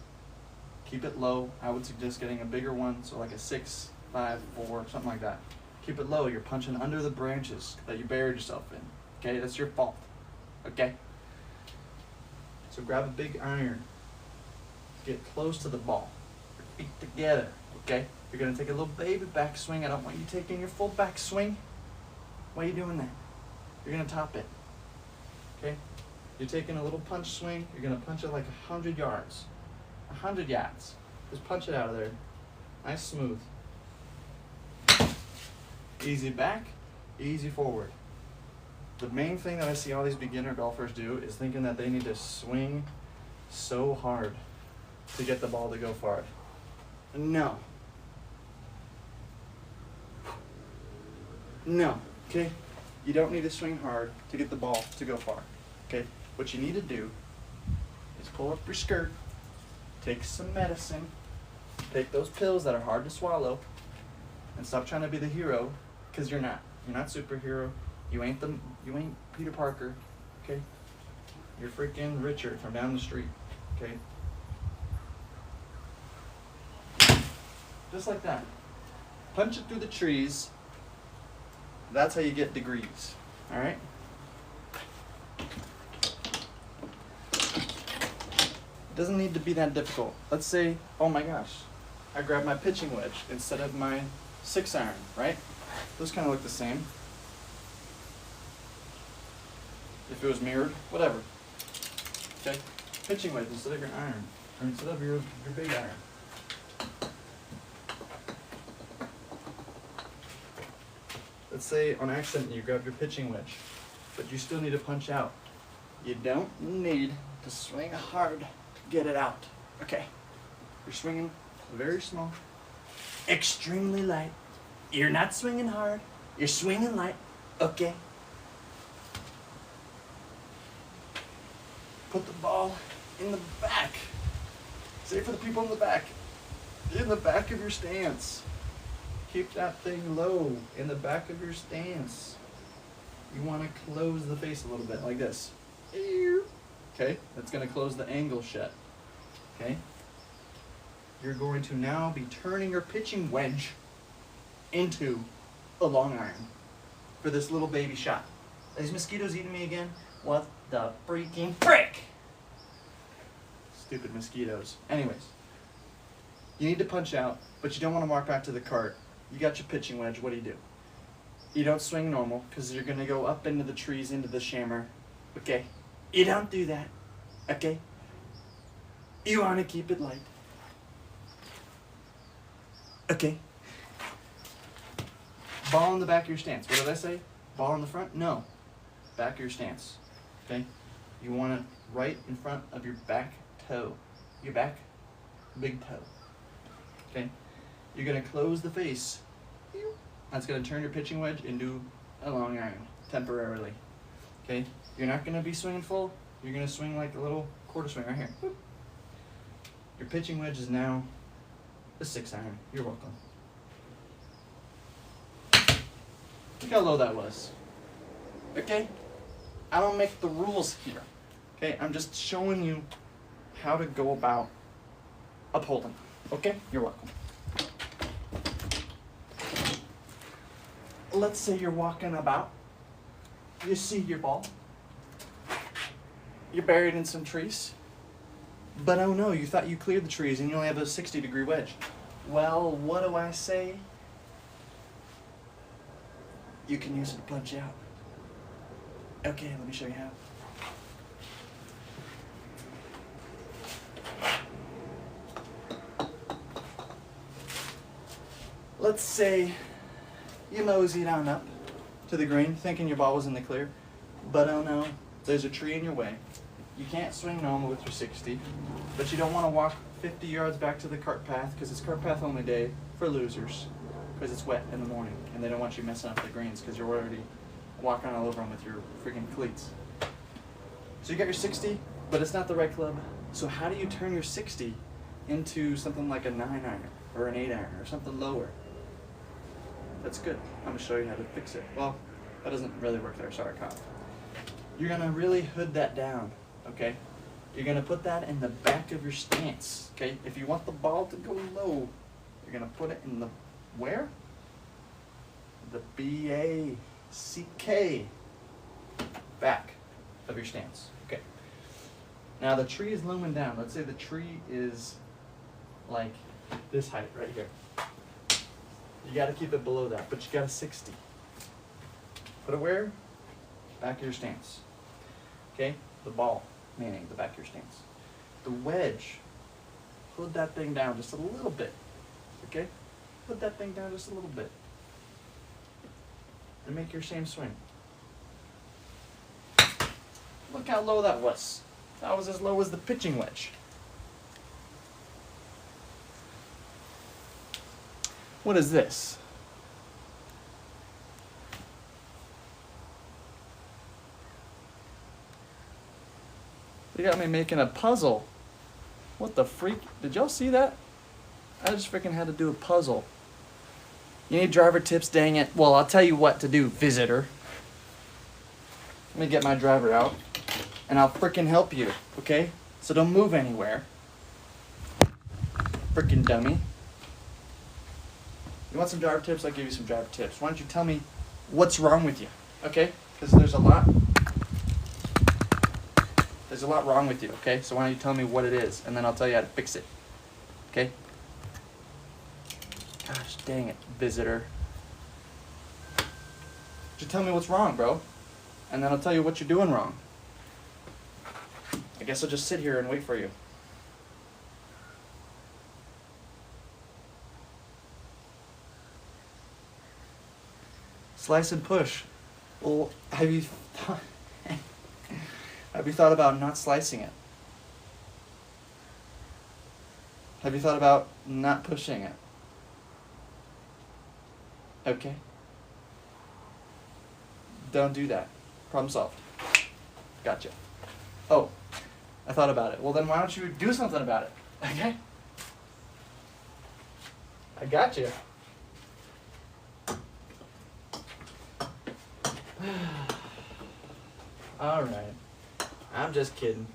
Keep it low. I would suggest getting a bigger one, so like a 6, 5, 4, something like that. Keep it low. You're punching under the branches that you buried yourself in. Okay, that's your fault. Okay? So grab a big iron. Get close to the ball. Your feet together. Okay? You're going to take a little baby back swing. I don't want you taking your full back swing. Why are you doing that? You're going to top it. Okay? You're taking a little punch swing. You're going to punch it like 100 yards. 100 yards. Just punch it out of there. Nice smooth. Easy back, easy forward. The main thing that I see all these beginner golfers do is thinking that they need to swing so hard to get the ball to go far. No. No, okay? You don't need to swing hard to get the ball to go far, okay? What you need to do is pull up your skirt, take some medicine, take those pills that are hard to swallow, and stop trying to be the hero, because you're not. You're not superhero. You ain't Peter Parker, okay? You're freaking Richard from down the street, okay? Just like that. Punch it through the trees. That's how you get degrees, all right? It doesn't need to be that difficult. Let's say, oh my gosh, I grabbed my pitching wedge instead of my 6-iron, right? Those kind of look the same. If it was mirrored, whatever. Okay? Pitching wedge instead of your iron, or instead of your big iron. Let's say on accident you grab your pitching wedge, but you still need to punch out. You don't need to swing hard to get it out. Okay? You're swinging very small, extremely light. You're not swinging hard. You're swinging light. Okay? Put the ball in the back. Say for the people in the back. In the back of your stance. Keep that thing low in the back of your stance. You want to close the face a little bit like this. Okay? That's going to close the angle shut. Okay? You're going to now be turning your pitching wedge into a long iron for this little baby shot. Are these mosquitoes eating me again? What the freaking frick? Stupid mosquitoes. Anyways, you need to punch out, but you don't want to walk back to the cart. You got your pitching wedge. What do? You don't swing normal because you're gonna go up into the trees, into the shammer. Okay? You don't do that. Okay? You wanna keep it light. Okay? Ball in the back of your stance. What did I say? Ball in the front? No. Back of your stance. Okay? You want it right in front of your back toe. Your back, big toe. Okay? You're gonna close the face. That's gonna turn your pitching wedge into a long iron temporarily. Okay? You're not gonna be swinging full. You're gonna swing like a little quarter swing right here. Your pitching wedge is now a 6 iron. You're welcome. Look how low that was. Okay? I don't make the rules here. Okay? I'm just showing you how to go about upholding. Okay? You're welcome. Let's say you're walking about. You see your ball. You're buried in some trees. But oh no, you thought you cleared the trees and you only have a 60-degree wedge. Well, what do I say? You can use it to punch out. Okay, let me show you how. Let's say you moseyed on up to the green thinking your ball was in the clear, but oh no, there's a tree in your way. You can't swing normal with your 60, but you don't want to walk 50 yards back to the cart path because it's cart path only day for losers because it's wet in the morning and they don't want you messing up the greens because you're already walking all over them with your freaking cleats. So you got your 60, but it's not the right club. So how do you turn your 60 into something like a 9 iron or an 8 iron or something lower? That's good. I'm gonna show you how to fix it. Well, that doesn't really work there, sorry, Kyle. You're gonna really hood that down, okay? You're gonna put that in the back of your stance, okay? If you want the ball to go low, you're gonna put it in the, where? The B-A-C-K, back of your stance, okay? Now the tree is looming down. Let's say the tree is like this height right here. You gotta keep it below that, but you got a 60. Put it where? Back of your stance. Okay? The ball, meaning the back of your stance. The wedge, hood that thing down just a little bit. Okay? Hood that thing down just a little bit. And make your same swing. Look how low that was. That was as low as the pitching wedge. What is this? You got me making a puzzle. What the freak? Did y'all see that? I just freaking had to do a puzzle. You need driver tips, dang it. Well, I'll tell you what to do, visitor. Let me get my driver out, and I'll freaking help you, okay? So don't move anywhere. Freaking dummy. You want some driver tips? I'll give you some driver tips. Why don't you tell me what's wrong with you, okay? Because there's a lot wrong with you, okay? So why don't you tell me what it is, and then I'll tell you how to fix it, okay? Gosh dang it, visitor. Just tell me what's wrong, bro, and then I'll tell you what you're doing wrong. I guess I'll just sit here and wait for you. Slice and push. Well, have you thought about not slicing it? Have you thought about not pushing it? Okay. Don't do that. Problem solved. Gotcha. Oh, I thought about it. Well, then why don't you do something about it? Okay? I got you. All right. I'm just kidding.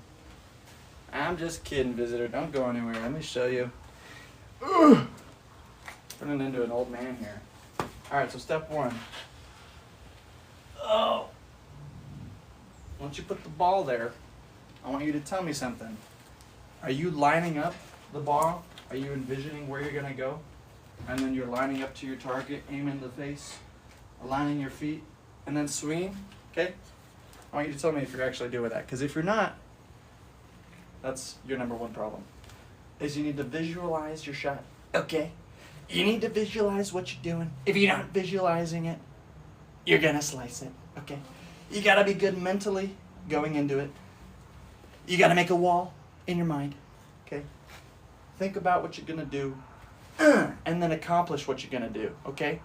I'm just kidding, visitor. Don't go anywhere. Let me show you. Turning into an old man here. All right, so step one. Oh. Once you put the ball there, I want you to tell me something. Are you lining up the ball? Are you envisioning where you're going to go? And then you're lining up to your target, aiming the face? aligning your feet, and then swinging, okay? I want you to tell me if you're actually doing that, because if you're not, that's your number one problem, is you need to visualize your shot, okay? You need to visualize what you're doing. If you're not visualizing it, you're gonna slice it, okay? You gotta be good mentally going into it. You gotta make a wall in your mind, okay? Think about what you're gonna do, and then accomplish what you're gonna do, okay?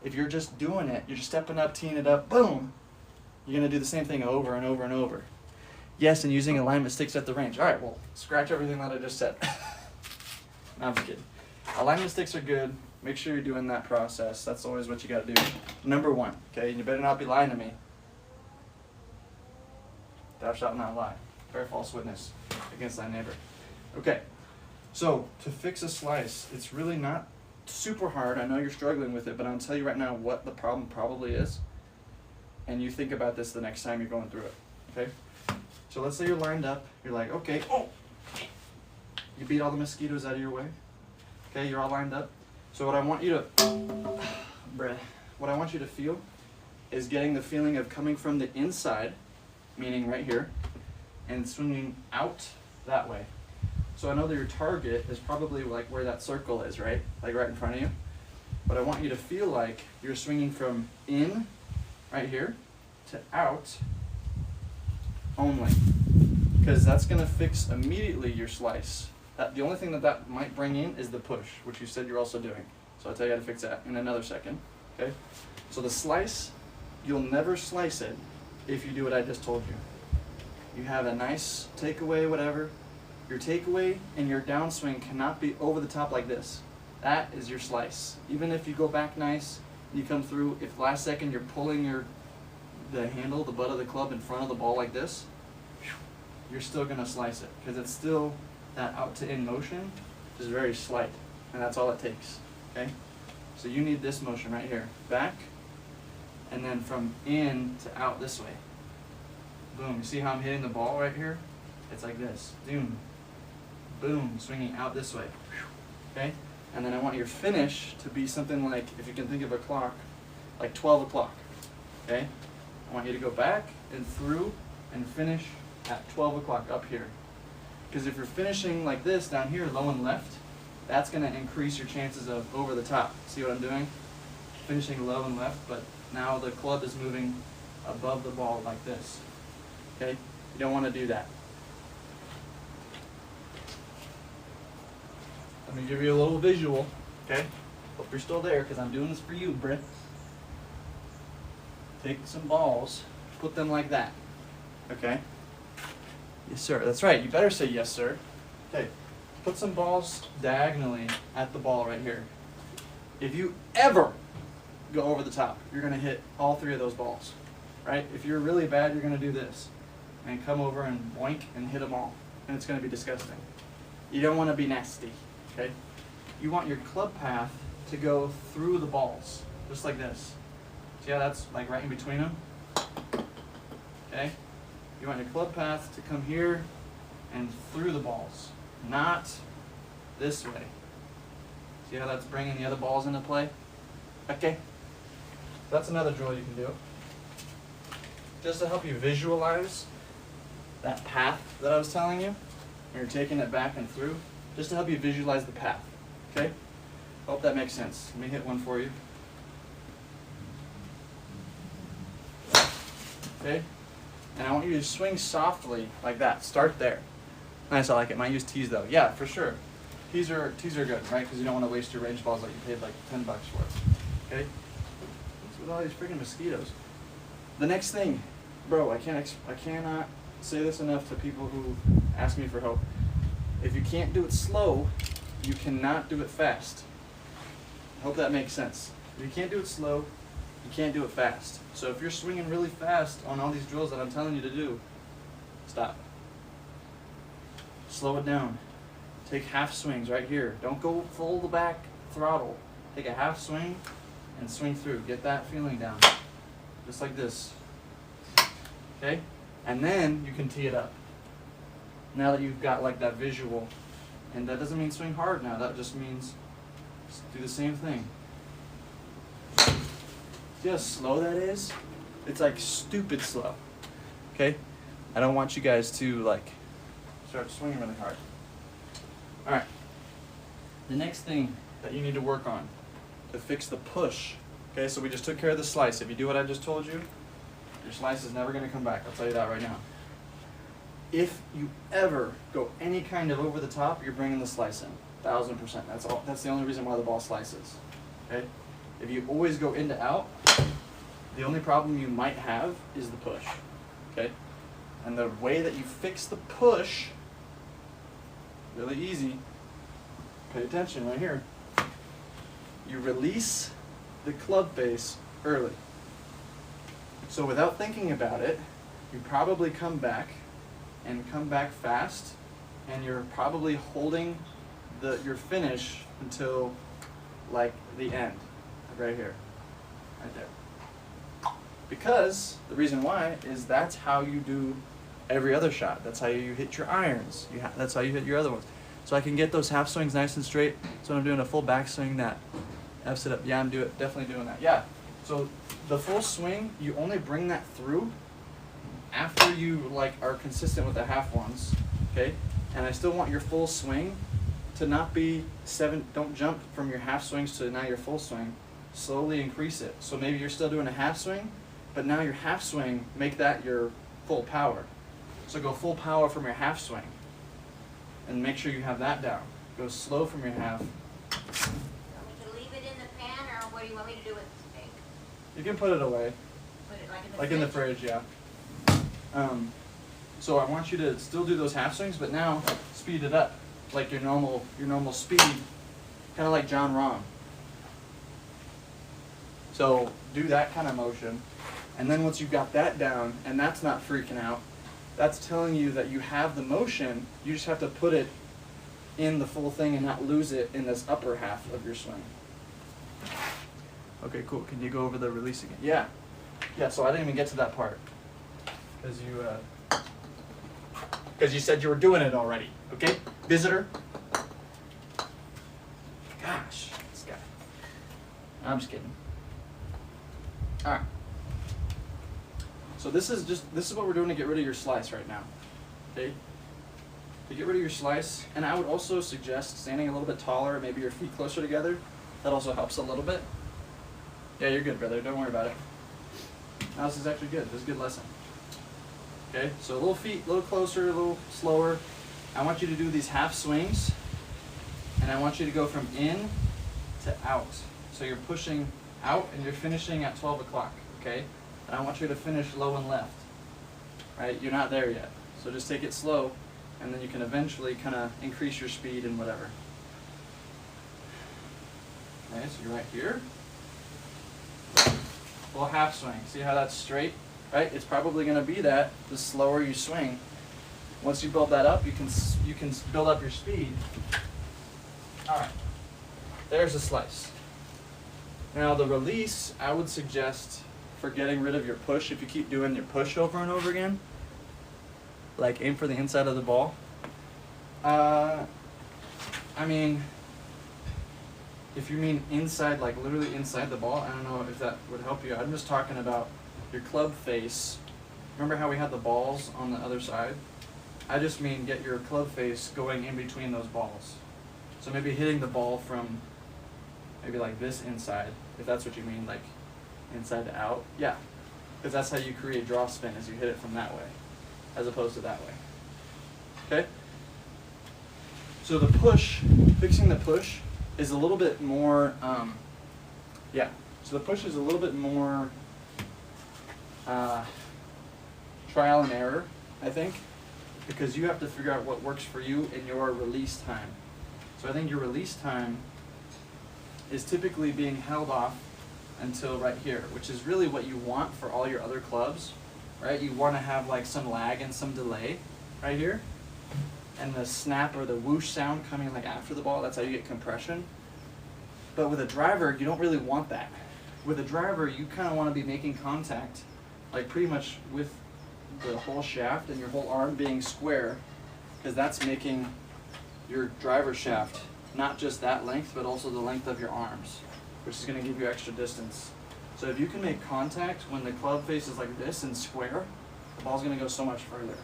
If you're just doing it, you're just stepping up, teeing it up, boom, you're gonna do the same thing over and over and over. Yes, and using alignment sticks at the range. All right, well, scratch everything that I just said. No, I'm just kidding. Alignment sticks are good. Make sure you're doing that process. That's always what you gotta do. Number one, okay, and you better not be lying to me. Thou shalt not lie. Bear false witness against thy neighbor. Okay, so to fix a slice, it's really not super hard. I know you're struggling with it, but I'll tell you right now what the problem probably is. And you think about this the next time you're going through it, okay? So let's say you're lined up. You're like, okay, oh, you beat all the mosquitoes out of your way. Okay, you're all lined up. So what I want you to feel is getting the feeling of coming from the inside, meaning right here, and swinging out that way. So I know that your target is probably like where that circle is, right? Like right in front of you. But I want you to feel like you're swinging from in, right here, to out only. Because that's gonna fix immediately your slice. The only thing that might bring in is the push, which you said you're also doing. So I'll tell you how to fix that in another second, okay? So the slice, you'll never slice it if you do what I just told you. You have a nice takeaway, whatever. Your takeaway and your downswing cannot be over the top like this. That is your slice. Even if you go back nice, you come through, if last second you're pulling the handle, the butt of the club in front of the ball like this, you're still gonna slice it, because it's still that out to in motion is very slight, and that's all it takes, okay? So you need this motion right here, back, and then from in to out this way. Boom, you see how I'm hitting the ball right here? It's like this, boom, boom, swinging out this way, okay? And then I want your finish to be something like, if you can think of a clock, like 12 o'clock, okay? I want you to go back and through and finish at 12 o'clock up here. Because if you're finishing like this down here, low and left, that's gonna increase your chances of over the top. See what I'm doing? Finishing low and left, but now the club is moving above the ball like this, okay? You don't wanna do that. Let me give you a little visual, okay? Hope you're still there, because I'm doing this for you, Britt. Take some balls, put them like that, okay? Yes, sir. That's right. You better say yes, sir. Okay. Put some balls diagonally at the ball right here. If you ever go over the top, you're going to hit all three of those balls, right? If you're really bad, you're going to do this and come over and boink and hit them all, and it's going to be disgusting. You don't want to be nasty, okay? You want your club path to go through the balls, just like this. See how that's like right in between them? Okay? You want your club path to come here and through the balls, not this way. See how that's bringing the other balls into play? Okay? That's another drill you can do. Just to help you visualize that path that I was telling you, when you're taking it back and through, just to help you visualize the path. Okay? Hope that makes sense. Let me hit one for you. Okay? And I want you to swing softly like that. Start there. Nice, I like it. Might use tees though. Yeah, for sure. Tees are good, right? Because you don't want to waste your range balls like you paid like $10 for. Okay? What's with all these freaking mosquitoes? The next thing, bro, I cannot say this enough to people who ask me for help. If you can't do it slow, you cannot do it fast. I hope that makes sense. If you can't do it slow, you can't do it fast. So if you're swinging really fast on all these drills that I'm telling you to do, stop. Slow it down. Take half swings right here. Don't go full the back throttle. Take a half swing and swing through. Get that feeling down. Just like this. Okay? And then you can tee it up. Now that you've got like that visual, and that doesn't mean swing hard now, that just means do the same thing. See how slow that is? It's like stupid slow. Okay? I don't want you guys to like start swinging really hard. All right. The next thing that you need to work on to fix the push. Okay, so we just took care of the slice. If you do what I just told you, your slice is never going to come back. I'll tell you that right now. If you ever go any kind of over the top, you're bringing the slice in. 1000%. That's all. That's the only reason why the ball slices. Okay? If you always go in to out, the only problem you might have is the push. Okay? And the way that you fix the push, really easy. Pay attention right here. You release the club face early. So without thinking about it, you probably come back fast, and you're probably holding your finish until like the end, right here, right there. Because the reason why is that's how you do every other shot. That's how you hit your irons. That's how you hit your other ones. So I can get those half swings nice and straight. So when I'm doing a full backswing, that F's it up. Yeah, I'm definitely doing that. Yeah. So the full swing, you only bring that through after you like are consistent with the half ones, okay? And I still want your full swing to not be 7. Don't jump from your half swings to now your full swing. Slowly increase it. So maybe you're still doing a half swing, but now your half swing, make that your full power. So go full power from your half swing, and make sure you have that down. Go slow from your half. Want me to leave it in the pan, or what do you want me to do with the steak? You can put it away. Put it Like in the fridge, yeah. So I want you to still do those half swings, but now speed it up, like your normal speed, kind of like John Rahm. So do that kind of motion, and then once you've got that down, and that's not freaking out, that's telling you that you have the motion. You just have to put it in the full thing and not lose it in this upper half of your swing. Okay, cool. Can you go over the release again? Yeah. Yeah, so I didn't even get to that part. Because you said you were doing it already. Okay? Visitor. Gosh, this guy. I'm just kidding. Alright. So this is what we're doing to get rid of your slice right now. Okay? To get rid of your slice, and I would also suggest standing a little bit taller, maybe your feet closer together. That also helps a little bit. Yeah, you're good, brother. Don't worry about it. Now this is actually good. This is a good lesson. Okay, so a little feet, a little closer, a little slower. I want you to do these half swings, and I want you to go from in to out. So you're pushing out, and you're finishing at 12 o'clock, okay? And I want you to finish low and left, right? You're not there yet. So just take it slow, and then you can eventually kind of increase your speed and whatever. Okay, so you're right here. Full half swing. See how that's straight? Right? It's probably going to be that the slower you swing. Once you build that up, you can build up your speed. All right. There's a slice. Now the release, I would suggest for getting rid of your push, if you keep doing your push over and over again, like aim for the inside of the ball. I mean, if you mean inside, like literally inside the ball, I don't know if that would help you. I'm just talking about your club face. Remember how we had the balls on the other side? I just mean get your club face going in between those balls. So maybe hitting the ball from maybe like this inside, if that's what you mean, like inside to out. Yeah, because that's how you create draw spin, is you hit it from that way, as opposed to that way. Okay? So the push, fixing the push, is a little bit more, so the push is a little bit more trial and error, I think, because you have to figure out what works for you in your release time. So I think your release time is typically being held off until right here, which is really what you want for all your other clubs, right? You want to have like some lag and some delay right here, and the snap or the whoosh sound coming like after the ball. That's how you get compression. But with a driver, you don't really want that. With a driver, you kind of want to be making contact like pretty much with the whole shaft and your whole arm being square, because that's making your driver shaft not just that length, but also the length of your arms, which is going to give you extra distance. So if you can make contact when the club face is like this and square, the ball's gonna go so much further.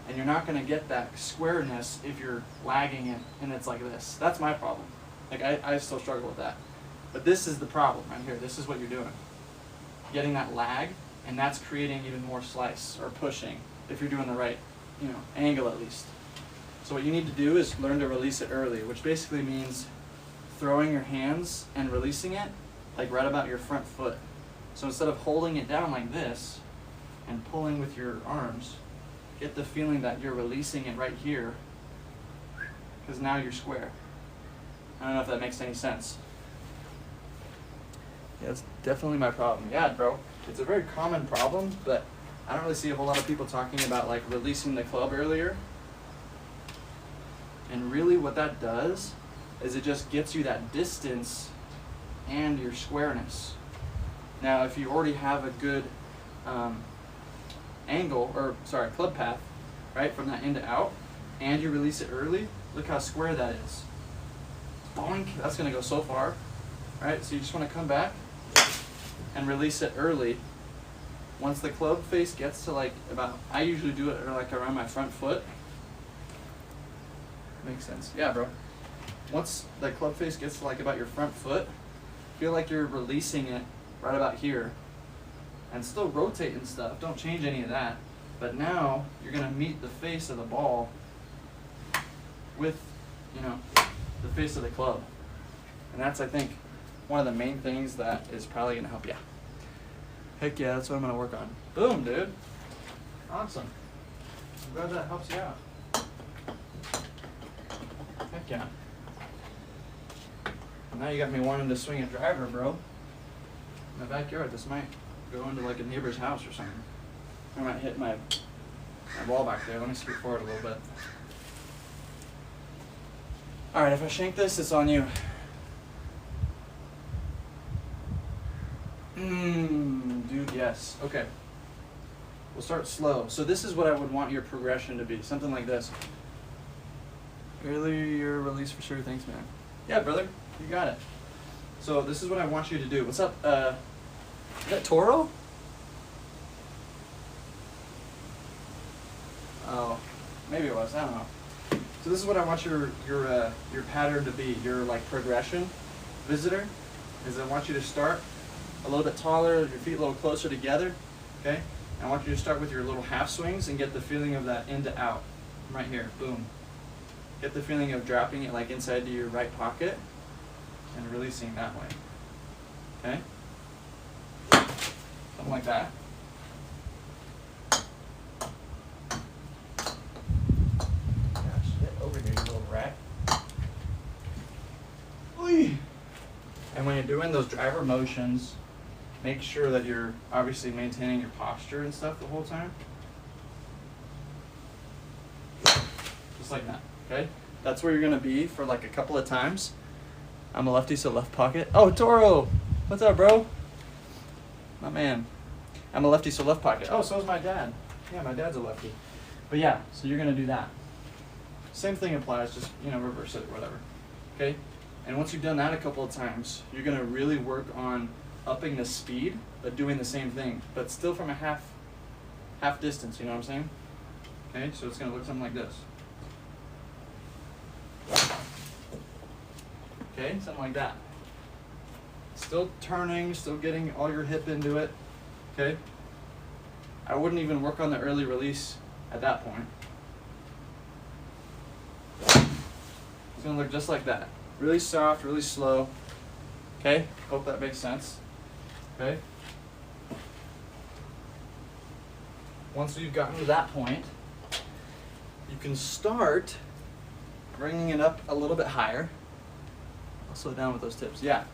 And you're not gonna get that squareness if you're lagging it and it's like this. That's my problem. Like I still struggle with that. But this is the problem right here. This is what you're doing. Getting that lag, and that's creating even more slice or pushing if you're doing the right, angle at least. So what you need to do is learn to release it early, which basically means throwing your hands and releasing it like right about your front foot. So instead of holding it down like this and pulling with your arms, get the feeling that you're releasing it right here, because now you're square. I don't know if that makes any sense. Yeah, it's definitely my problem. Yeah, bro. It's a very common problem, but I don't really see a whole lot of people talking about like releasing the club earlier. And really what that does is it just gets you that distance and your squareness. Now, if you already have a good club path, right, from that in to out, and you release it early, look how square that is. Boink, that's gonna go so far, right? So you just wanna come back and release it early. Once the club face gets to like about, I usually do it like around my front foot. Makes sense. Yeah, bro. Once the club face gets to like about your front foot, feel like you're releasing it right about here. And still rotate and stuff. Don't change any of that. But now you're gonna meet the face of the ball with, the face of the club. And that's, I think, one of the main things that is probably gonna help you. Heck yeah, that's what I'm gonna work on. Boom, dude. Awesome. I'm glad that helps you out. Heck yeah. Now you got me wanting to swing a driver, bro. In my backyard, this might go into like a neighbor's house or something. I might hit my ball back there. Let me scoot forward a little bit. Alright, if I shank this, it's on you. Dude, yes. Okay. We'll start slow. So this is what I would want your progression to be. Something like this. Earlier release for sure. Thanks, man. Yeah, brother. You got it. So this is what I want you to do. What's up? Is that Toro? Oh, maybe it was. I don't know. So this is what I want your pattern to be. Your like progression, visitor, is I want you to start a little bit taller, your feet a little closer together. Okay. I want you to start with your little half swings and get the feeling of that in to out. Right here. Boom. Get the feeling of dropping it like inside to your right pocket and releasing that way. Okay? Something like that. Gosh, get over here, you little rat. Oy. And when you're doing those driver motions, make sure that you're obviously maintaining your posture and stuff the whole time. Just like that. Okay, that's where you're gonna be for like a couple of times. I'm a lefty, so left pocket. Oh, Toro, what's up, bro? My man. I'm a lefty, so left pocket. Oh, so is my dad. Yeah, my dad's a lefty. But yeah, so you're gonna do that. Same thing applies, just reverse it or whatever. Okay, and once you've done that a couple of times, you're gonna really work on upping the speed, but doing the same thing, but still from a half distance. You know what I'm saying? Okay, so it's gonna look something like this. Okay, something like that. Still turning, still getting all your hip into it. Okay? I wouldn't even work on the early release at that point. It's gonna look just like that. Really soft, really slow. Okay? Hope that makes sense. Okay? Once you've gotten to that point, you can start bringing it up a little bit higher. I'll slow down with those tips. Yeah.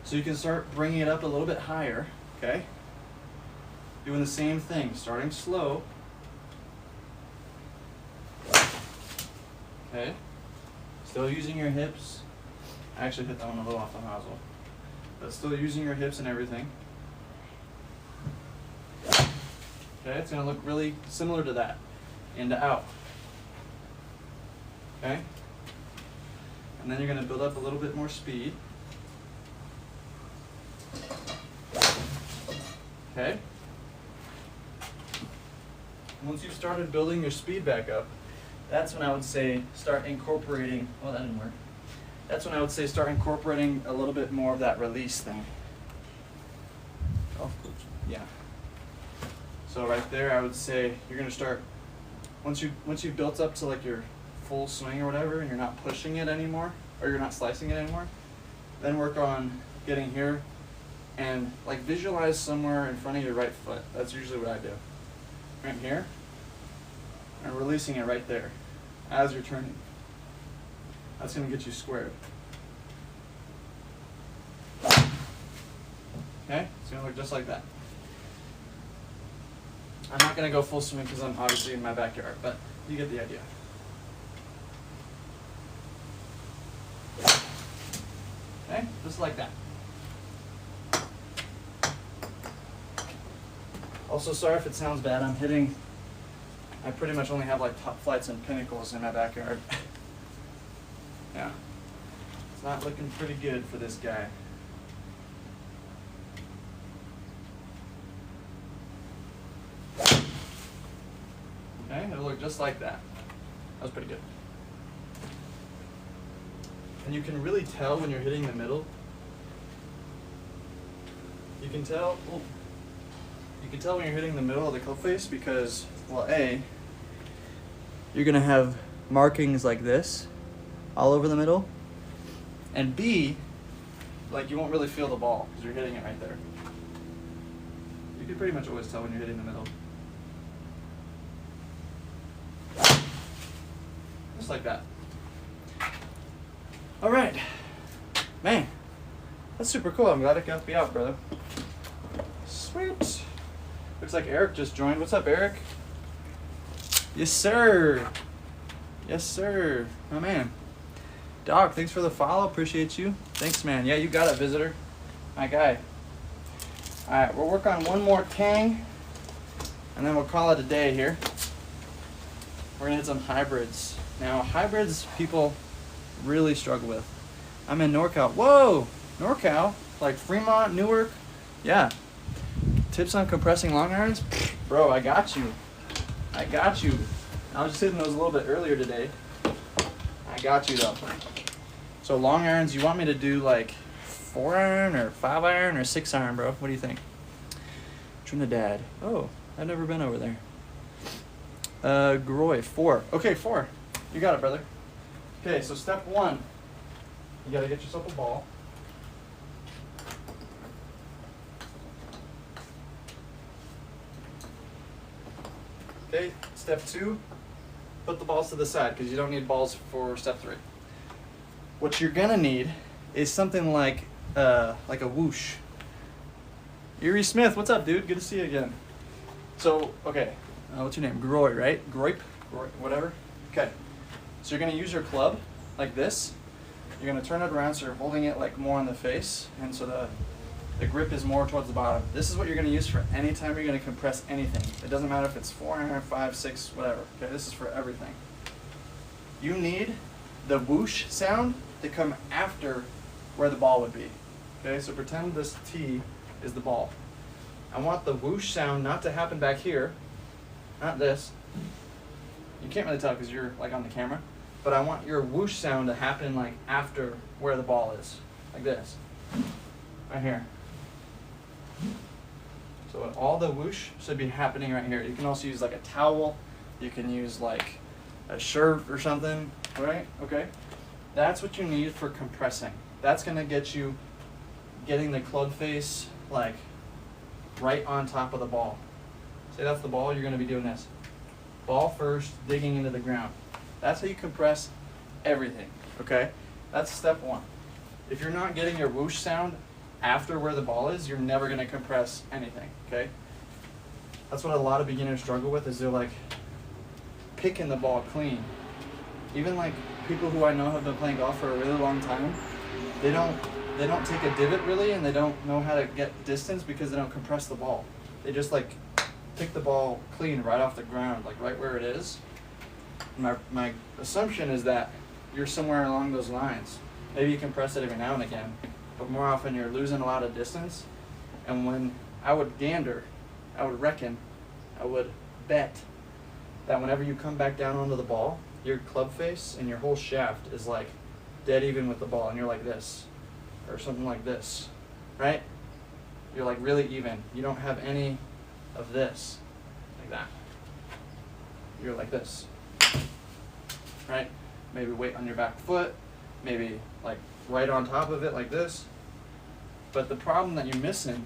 So you can start bringing it up a little bit higher. Okay? Doing the same thing. Starting slow. Okay? Still using your hips. I actually hit that one a little off the nozzle. But still using your hips and everything. Okay? It's going to look really similar to that. In to out. Okay? And then you're going to build up a little bit more speed. Okay? Once you've started building your speed back up, that's when I would say start incorporating, oh, that didn't work. That's when I would say start incorporating a little bit more of that release thing. Oh, yeah. So right there, I would say you're gonna start, once you've built up to like your full swing or whatever, and you're not pushing it anymore, or you're not slicing it anymore, then work on getting here and like visualize somewhere in front of your right foot. That's usually what I do. Right here, and releasing it right there as you're turning. That's gonna get you squared. Okay, it's gonna look just like that. I'm not gonna go full swing because I'm obviously in my backyard, but you get the idea. Okay, just like that. Also, sorry if it sounds bad, I pretty much only have like top flights and pinnacles in my backyard. Yeah, it's not looking pretty good for this guy. Okay, it'll look just like that. That was pretty good. And you can really tell when you're hitting the middle. You can tell when you're hitting the middle of the club face because, well, A, you're gonna have markings like this all over the middle, and B, like you won't really feel the ball because you're hitting it right there. You can pretty much always tell when you're hitting the middle. Just like that. All right, man, that's super cool. I'm glad I could help you out, brother. Sweet. Looks like Eric just joined. What's up, Eric? Yes, sir. Yes, sir. Oh, man. Dog, thanks for the follow. Appreciate you. Thanks, man. Yeah, you got it, visitor. My guy. All right, we'll work on one more tang, and then we'll call it a day here. We're gonna hit some hybrids. Now, hybrids people really struggle with. I'm in NorCal. Whoa, NorCal, like Fremont, Newark. Yeah. Tips on compressing long irons? Bro, I got you. I got you. I was just hitting those a little bit earlier today. I got you though. So long irons, you want me to do like 4-iron or 5-iron or 6-iron, bro? What do you think? Trinidad. Oh, I've never been over there. Groy, 4. Okay, 4. You got it, brother. Okay, so step 1. You gotta get yourself a ball. Okay, step 2, put the balls to the side because you don't need balls for step 3. What you're gonna need is something like a whoosh. Erie Smith, what's up, dude? Good to see you again. So, okay, what's your name? Groy, right? Groip, whatever. Okay, so you're gonna use your club like this. You're gonna turn it around so you're holding it like more on the face, and so the grip is more towards the bottom. This is what you're going to use for any time you're going to compress anything. It doesn't matter if it's 4-iron, 5, 6, whatever. Okay, this is for everything. You need the whoosh sound to come after where the ball would be. Okay, so pretend this T is the ball. I want the whoosh sound not to happen back here, not this. You can't really tell because you're like on the camera, but I want your whoosh sound to happen like after where the ball is, like this, right here. So all the whoosh should be happening right here. You can also use like a towel. You can use like a shirt or something, right? Okay. That's what you need for compressing. That's gonna get you getting the club face like right on top of the ball. Say that's the ball, you're gonna be doing this. Ball first, digging into the ground. That's how you compress everything, okay? That's step 1. If you're not getting your whoosh sound after where the ball is, you're never going to compress anything, okay? That's what a lot of beginners struggle with, is they're like picking the ball clean. Even like people who I know have been playing golf for a really long time, they don't take a divot really, and they don't know how to get distance because they don't compress the ball. They just like pick the ball clean right off the ground, like right where it is. My assumption is that you're somewhere along those lines. Maybe you compress it every now and again, but more often you're losing a lot of distance. And when I would reckon, I would bet that whenever you come back down onto the ball, your club face and your whole shaft is like dead even with the ball, and you're like this, or something like this, right? You're like really even. You don't have any of this, like that. You're like this, right? Maybe weight on your back foot, maybe like right on top of it like this. But the problem that you're missing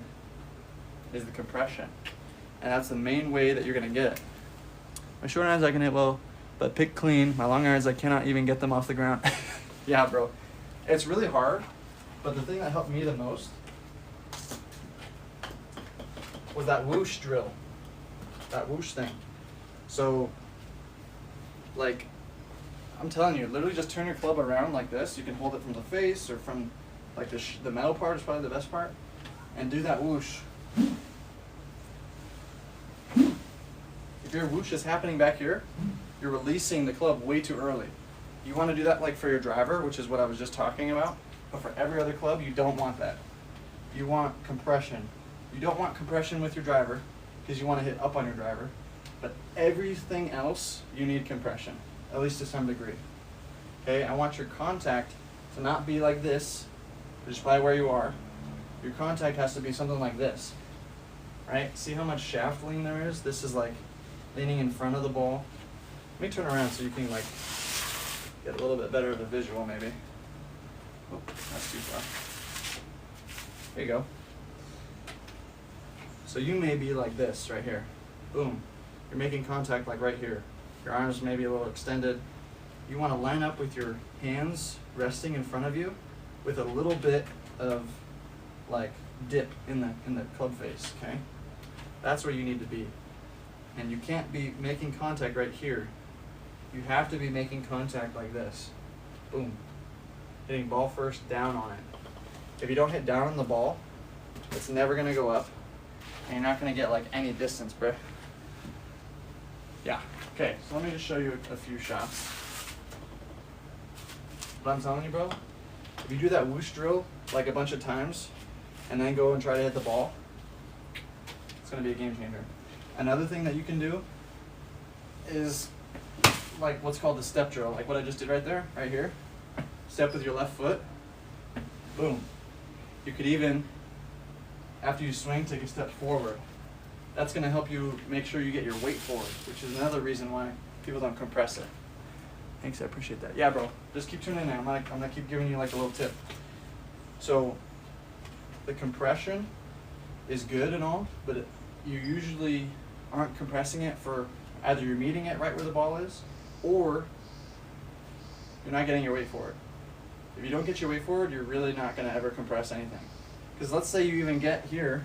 is the compression. And that's the main way that you're gonna get it. My short irons I can hit well, but pick clean. My long irons I cannot even get them off the ground. Yeah, bro. It's really hard, but the thing that helped me the most was that whoosh drill. That whoosh thing. So, like, I'm telling you, literally just turn your club around like this. You can hold it from the face or from, like, the metal part is probably the best part. And do that whoosh. If your whoosh is happening back here, you're releasing the club way too early. You want to do that like for your driver, which is what I was just talking about. But for every other club, you don't want that. You want compression. You don't want compression with your driver because you want to hit up on your driver. But everything else, you need compression, at least to some degree. Okay, I want your contact to not be like this, which is probably where you are. Your contact has to be something like this, right? See how much shaft lean there is? This is like leaning in front of the ball. Let me turn around so you can like get a little bit better of a visual maybe. Oh, that's too far. There you go. So you may be like this right here. Boom. You're making contact like right here. Your arms may be a little extended. You want to line up with your hands resting in front of you with a little bit of like dip in the club face, okay? That's where you need to be. And you can't be making contact right here. You have to be making contact like this. Boom. Hitting ball first down on it. If you don't hit down on the ball, it's never gonna go up. And you're not gonna get like any distance, bruh. Yeah, okay, so let me just show you a few shots. What I'm telling you, bro, if you do that whoosh drill like a bunch of times and then go and try to hit the ball, it's gonna be a game changer. Another thing that you can do is like what's called the step drill, like what I just did right there, right here. Step with your left foot, boom. You could even, after you swing, take a step forward. That's gonna help you make sure you get your weight forward, which is another reason why people don't compress it. Thanks, I appreciate that. Yeah, bro, just keep tuning in. I'm gonna keep giving you like a little tip. So, the compression is good and all, but you usually aren't compressing it for either you're meeting it right where the ball is, or you're not getting your weight forward. If you don't get your weight forward, you're really not gonna ever compress anything. Because let's say you even get here,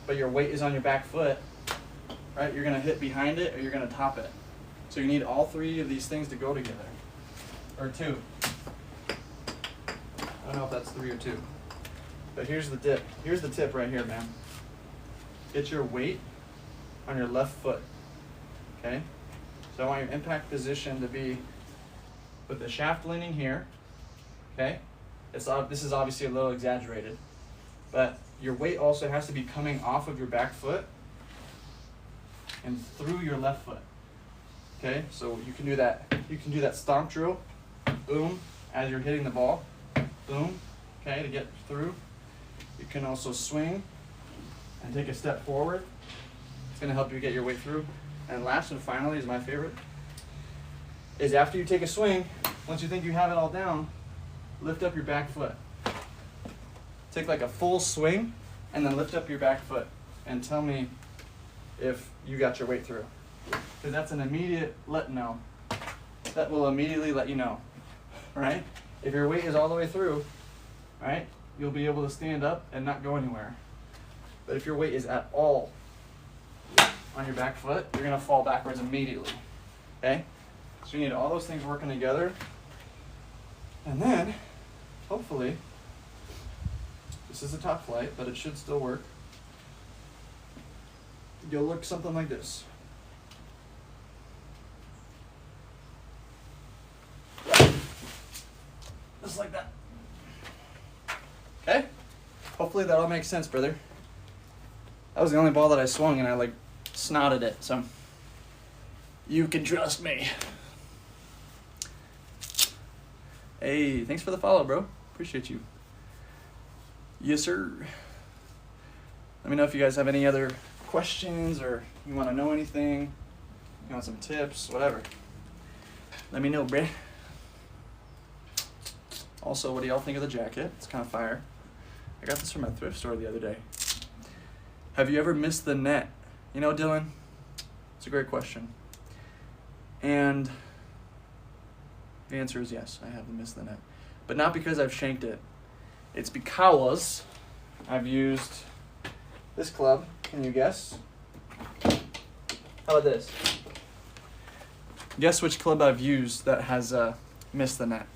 but your weight is on your back foot, right? You're gonna hit behind it or you're gonna top it. So you need all three of these things to go together, or two. I don't know if that's 3 or 2, but here's the dip. Here's the tip right here, man. Get your weight on your left foot, okay? So I want your impact position to be with the shaft leaning here, okay? This is obviously a little exaggerated, but your weight also has to be coming off of your back foot and through your left foot. Okay, so you can do that. You can do that stomp drill, boom, as you're hitting the ball, boom, okay, to get through. You can also swing and take a step forward. It's gonna help you get your weight through. And last and finally is my favorite, is after you take a swing, once you think you have it all down, lift up your back foot. Take like a full swing and then lift up your back foot and tell me if you got your weight through. Because that's an immediate let know. That will immediately let you know, right? If your weight is all the way through, right, you'll be able to stand up and not go anywhere. But if your weight is at all on your back foot, you're gonna fall backwards immediately, okay? So you need all those things working together. And then, hopefully, this is a top flight, but it should still work. You'll look something like this. Just like that. Okay? Hopefully that all makes sense, brother. That was the only ball that I swung, and I like snotted it. So you can trust me. Hey, thanks for the follow, bro. Appreciate you. Yes, sir. Let me know if you guys have any other questions or you want to know anything. You want some tips, whatever. Let me know, bruh. Also, what do y'all think of the jacket? It's kind of fire. I got this from my thrift store the other day. Have you ever missed the net? You know, Dylan, it's a great question. And the answer is yes, I have missed the net. But not because I've shanked it. It's because I've used this club. Can you guess? How about this? Guess which club I've used that has missed the net.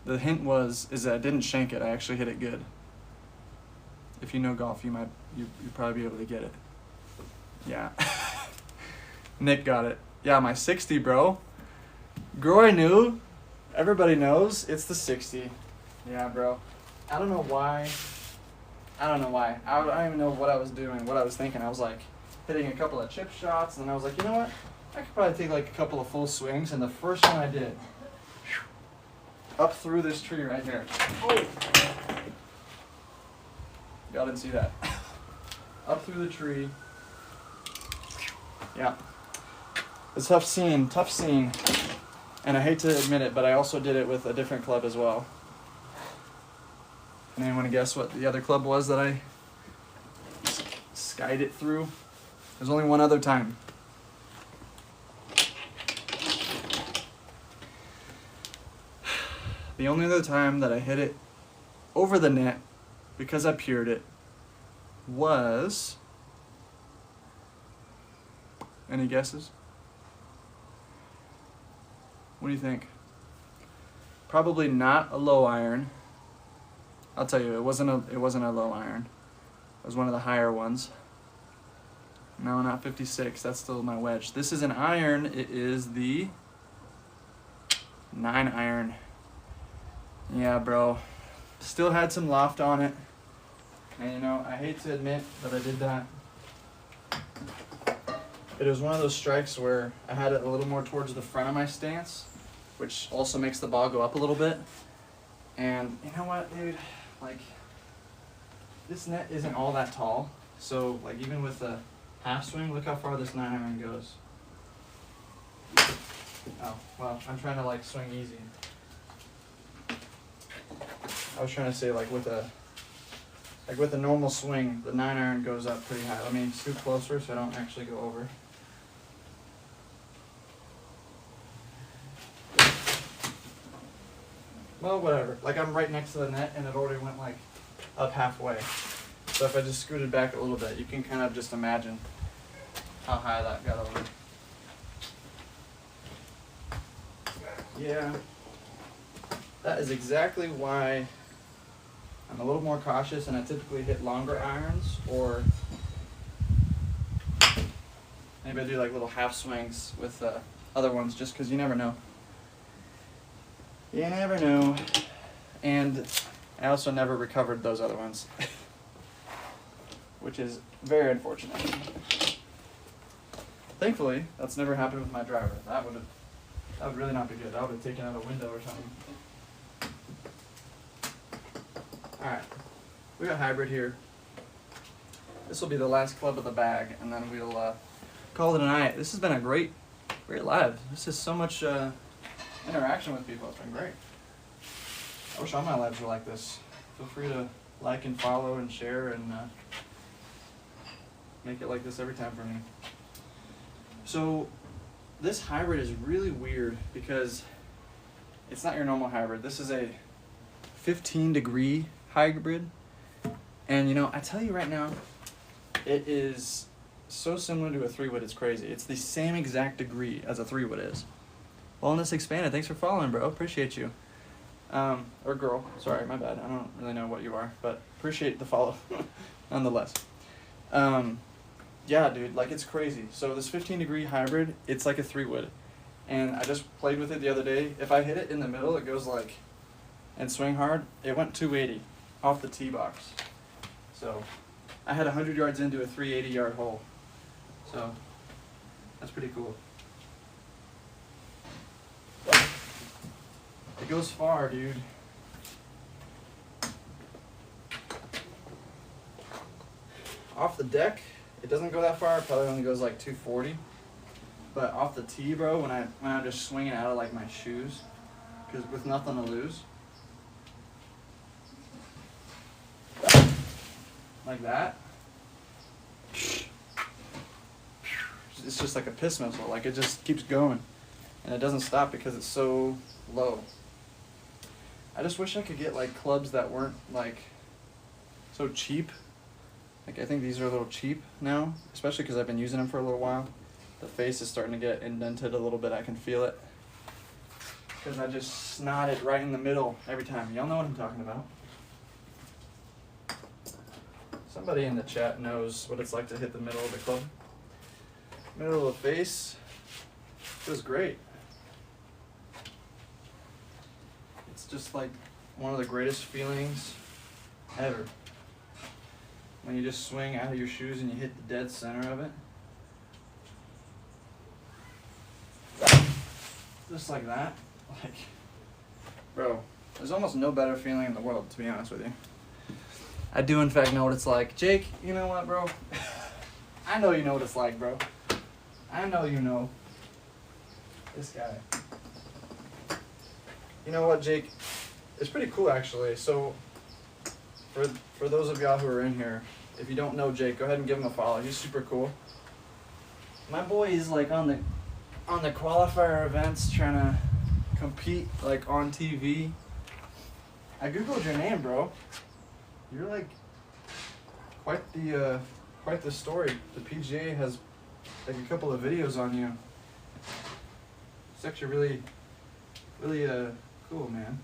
The hint is that I didn't shank it. I actually hit it good. If you know golf, you probably be able to get it. Yeah. Nick got it. Yeah, my 60, bro. Girl, I knew. Everybody knows it's the 60. Yeah, bro. I don't know why. I don't even know what I was doing, what I was thinking. I was like hitting a couple of chip shots, and then I was like, you know what? I could probably take like a couple of full swings, and the first one I did, up through this tree right here. Oh! Y'all didn't see that. Up through the tree. Yeah. It's tough scene. And I hate to admit it, but I also did it with a different club as well. And anyone want to guess what the other club was that I skied it through? There's only one other time. The only other time that I hit it over the net because I pured it was... Any guesses? What do you think? Probably not a low iron. I'll tell you, it wasn't a low iron. It was one of the higher ones. No, not 56. That's still my wedge. This is an iron. It is the 9 iron. Yeah, bro. Still had some loft on it. And you know, I hate to admit that I did that. It was one of those strikes where I had it a little more towards the front of my stance, which also makes the ball go up a little bit. And you know what, dude? Like, this net isn't all that tall. So, like, even with the half swing, look how far this 9 iron goes. Oh, well, I'm trying to, like, swing easy. I was trying to say, like, with a normal swing, the 9 iron goes up pretty high. Let me scoot closer so I don't actually go over. Well, whatever. Like, I'm right next to the net, and it already went, like, up halfway. So if I just scooted back a little bit, you can kind of just imagine how high that got over. Yeah. That is exactly why I'm a little more cautious, and I typically hit longer irons, or maybe I do like little half swings with other ones, just because you never know. You never know. And I also never recovered those other ones, which is very unfortunate. Thankfully, that's never happened with my driver. That would really not be good. I would have taken out a window or something. Alright, we got hybrid here. This will be the last club of the bag, and then we'll call it a night. This has been a great live. This is so much interaction with people. It's been great. I wish all my lives were like this. Feel free to like and follow and share and make it like this every time for me. So this hybrid is really weird because it's not your normal hybrid. This is a 15-degree hybrid, and you know, I tell you right now, it is so similar to a 3-wood, it's crazy. It's the same exact degree as a 3-wood is. Wellness Expanded, thanks for following, bro. Appreciate you. Or girl, sorry, my bad. I don't really know what you are, but appreciate the follow nonetheless. Yeah, dude, like, it's crazy. So this 15-degree hybrid, it's like a 3-wood, and I just played with it the other day. If I hit it in the middle, it goes like, and swing hard, it went 280 off the tee box. So I had 100 yards into a 380-yard hole. So that's pretty cool. It goes far, dude. Off the deck, it doesn't go that far. It probably only goes like 240. But off the tee, bro, when I'm just swinging out of like my shoes, because with nothing to lose, like that, it's just like a piss missile. Like it just keeps going, and it doesn't stop because it's so low. I just wish I could get like clubs that weren't like so cheap. Like I think these are a little cheap now, especially because I've been using them for a little while. The face is starting to get indented a little bit. I can feel it. Because I just snot it right in the middle every time. Y'all know what I'm talking about. Somebody in the chat knows what it's like to hit the middle of the club. Middle of the face. Feels great. It's just like one of the greatest feelings ever. When you just swing out of your shoes and you hit the dead center of it. Just like that. Like, bro, there's almost no better feeling in the world, to be honest with you. I do, in fact, know what it's like. Jake, you know what, bro? I know you know what it's like, bro. I know you know. This guy. You know what, Jake? It's pretty cool, actually. So, for those of y'all who are in here, if you don't know Jake, go ahead and give him a follow. He's super cool. My boy is like on the qualifier events trying to compete like on TV. I googled your name, bro. You're like quite the story. The PGA has like a couple of videos on you. It's actually really cool, man.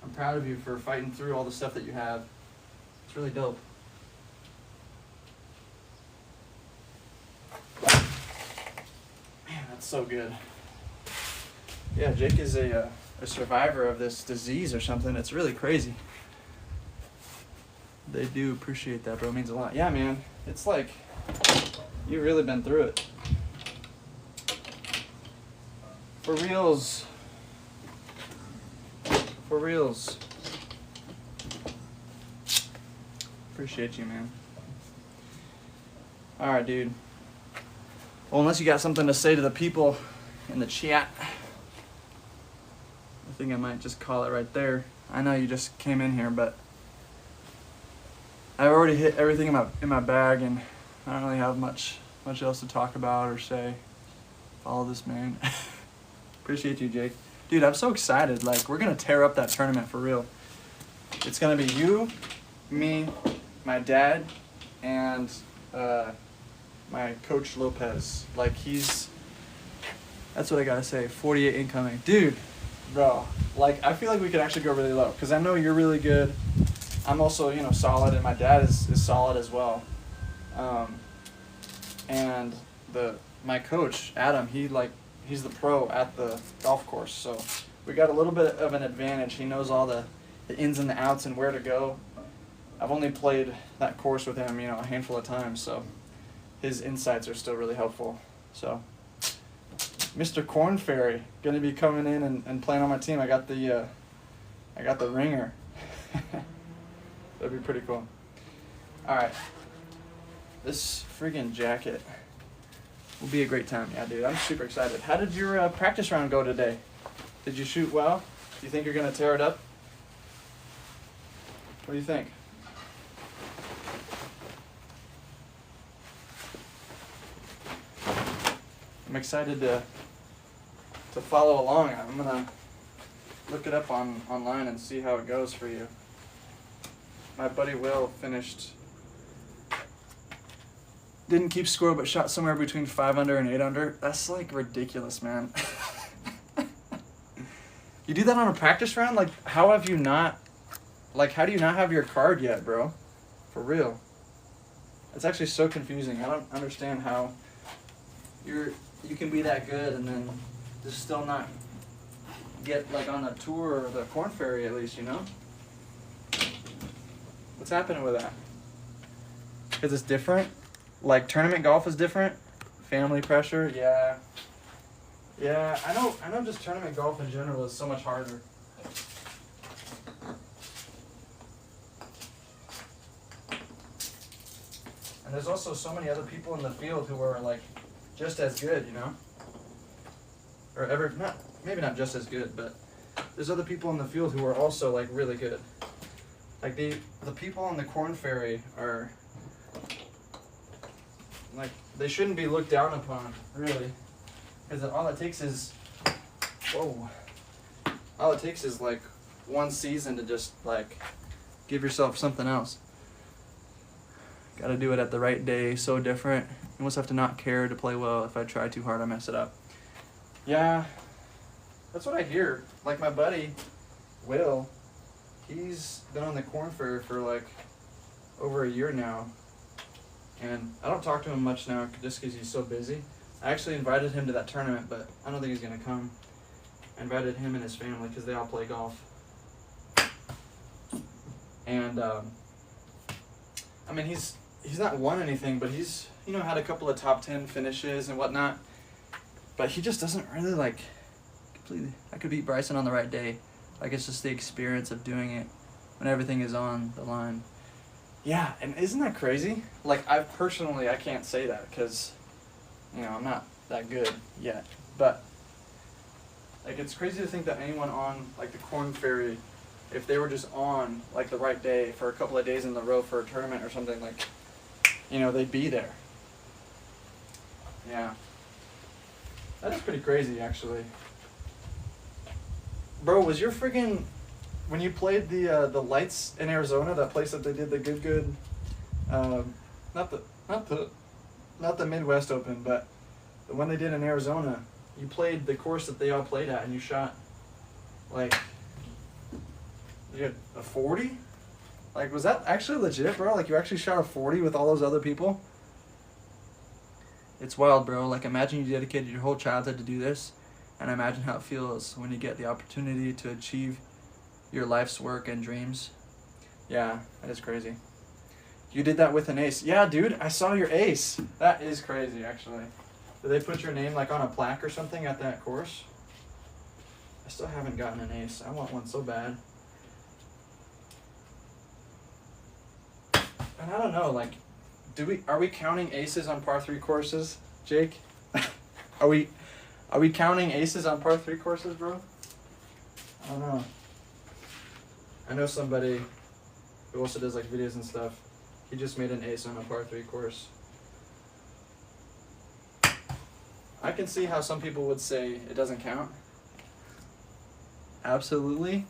I'm proud of you for fighting through all the stuff that you have. It's really dope. Man, that's so good. Yeah, Jake is a survivor of this disease or something. It's really crazy. They do appreciate that, bro. It means a lot. Yeah, man. It's like you've really been through it. For reals. For reals. Appreciate you, man. Alright, dude. Well, unless you got something to say to the people in the chat, I think I might just call it right there. I know you just came in here, but I already hit everything in my bag, and I don't really have much else to talk about or say. Follow this man. Appreciate you, Jake. Dude, I'm so excited. Like, we're gonna tear up that tournament for real. It's gonna be you, me, my dad, and my coach Lopez. Like, that's what I gotta say. 48 incoming, dude. Bro, like, I feel like we could actually go really low because I know you're really good. I'm also, solid, and my dad is solid as well. And my coach Adam, he's the pro at the golf course, so we got a little bit of an advantage. He knows all the ins and the outs and where to go. I've only played that course with him, a handful of times, so his insights are still really helpful. So, Mr. Corn Fairy gonna be coming in and playing on my team. I got the ringer. That'd be pretty cool. All right, this friggin' jacket will be a great time. Yeah, dude, I'm super excited. How did your practice round go today? Did you shoot well? Do you think you're gonna tear it up? What do you think? I'm excited to follow along. I'm gonna look it up online and see how it goes for you. My buddy Will didn't keep score, but shot somewhere between 5 under and 8 under. That's like ridiculous, man. You do that on a practice round? Like, how do you not have your card yet, bro? For real. It's actually so confusing. I don't understand how you can be that good and then just still not get like on the tour or the Corn Ferry at least, What's happening with that? because it's different. Like tournament golf is different. Family pressure, yeah. Yeah, I know just tournament golf in general is so much harder. And there's also so many other people in the field who are like just as good, you know? Or maybe not just as good, but there's other people in the field who are also like really good. Like the people on the Corn Ferry are like, they shouldn't be looked down upon, really. Because all it takes is, all it takes is like one season to just like give yourself something else. Gotta do it at the right day, so different. You almost have to not care to play well. If I try too hard, I mess it up. Yeah, that's what I hear. Like my buddy, Will, he's been on the Corn Ferry for like over a year now. And I don't talk to him much now just because he's so busy. I actually invited him to that tournament, but I don't think he's going to come. I invited him and his family because they all play golf. And, I mean, he's not won anything, but he's, had a couple of top 10 finishes and whatnot. But he just doesn't really, like, completely... I could beat Bryson on the right day. Like, it's just the experience of doing it when everything is on the line. Yeah, and isn't that crazy? Like, I can't say that because, I'm not that good yet. But, like, it's crazy to think that anyone on, like, the Corn Ferry, if they were just on, like, the right day for a couple of days in a row for a tournament or something, like, they'd be there. Yeah. That is pretty crazy, actually. Bro, was your friggin'... When you played the Lights in Arizona, that place that they did the good, not the Midwest Open, but the one they did in Arizona, you played the course that they all played at, and you shot, like, you had a 40? Like, was that actually legit, bro? Like, you actually shot a 40 with all those other people? It's wild, bro. Like, imagine you dedicated your whole childhood to do this, and imagine how it feels when you get the opportunity to achieve your life's work and dreams. Yeah, that is crazy. You did that with an ace. Yeah, dude, I saw your ace. That is crazy, actually. Did they put your name like on a plaque or something at that course? I still haven't gotten an ace. I want one so bad. And I don't know, like, are we counting aces on par 3 courses, Jake? Are we counting aces on par 3 courses, bro? I don't know. I know somebody who also does like videos and stuff. He just made an ace on a par 3 course. I can see how some people would say it doesn't count. Absolutely.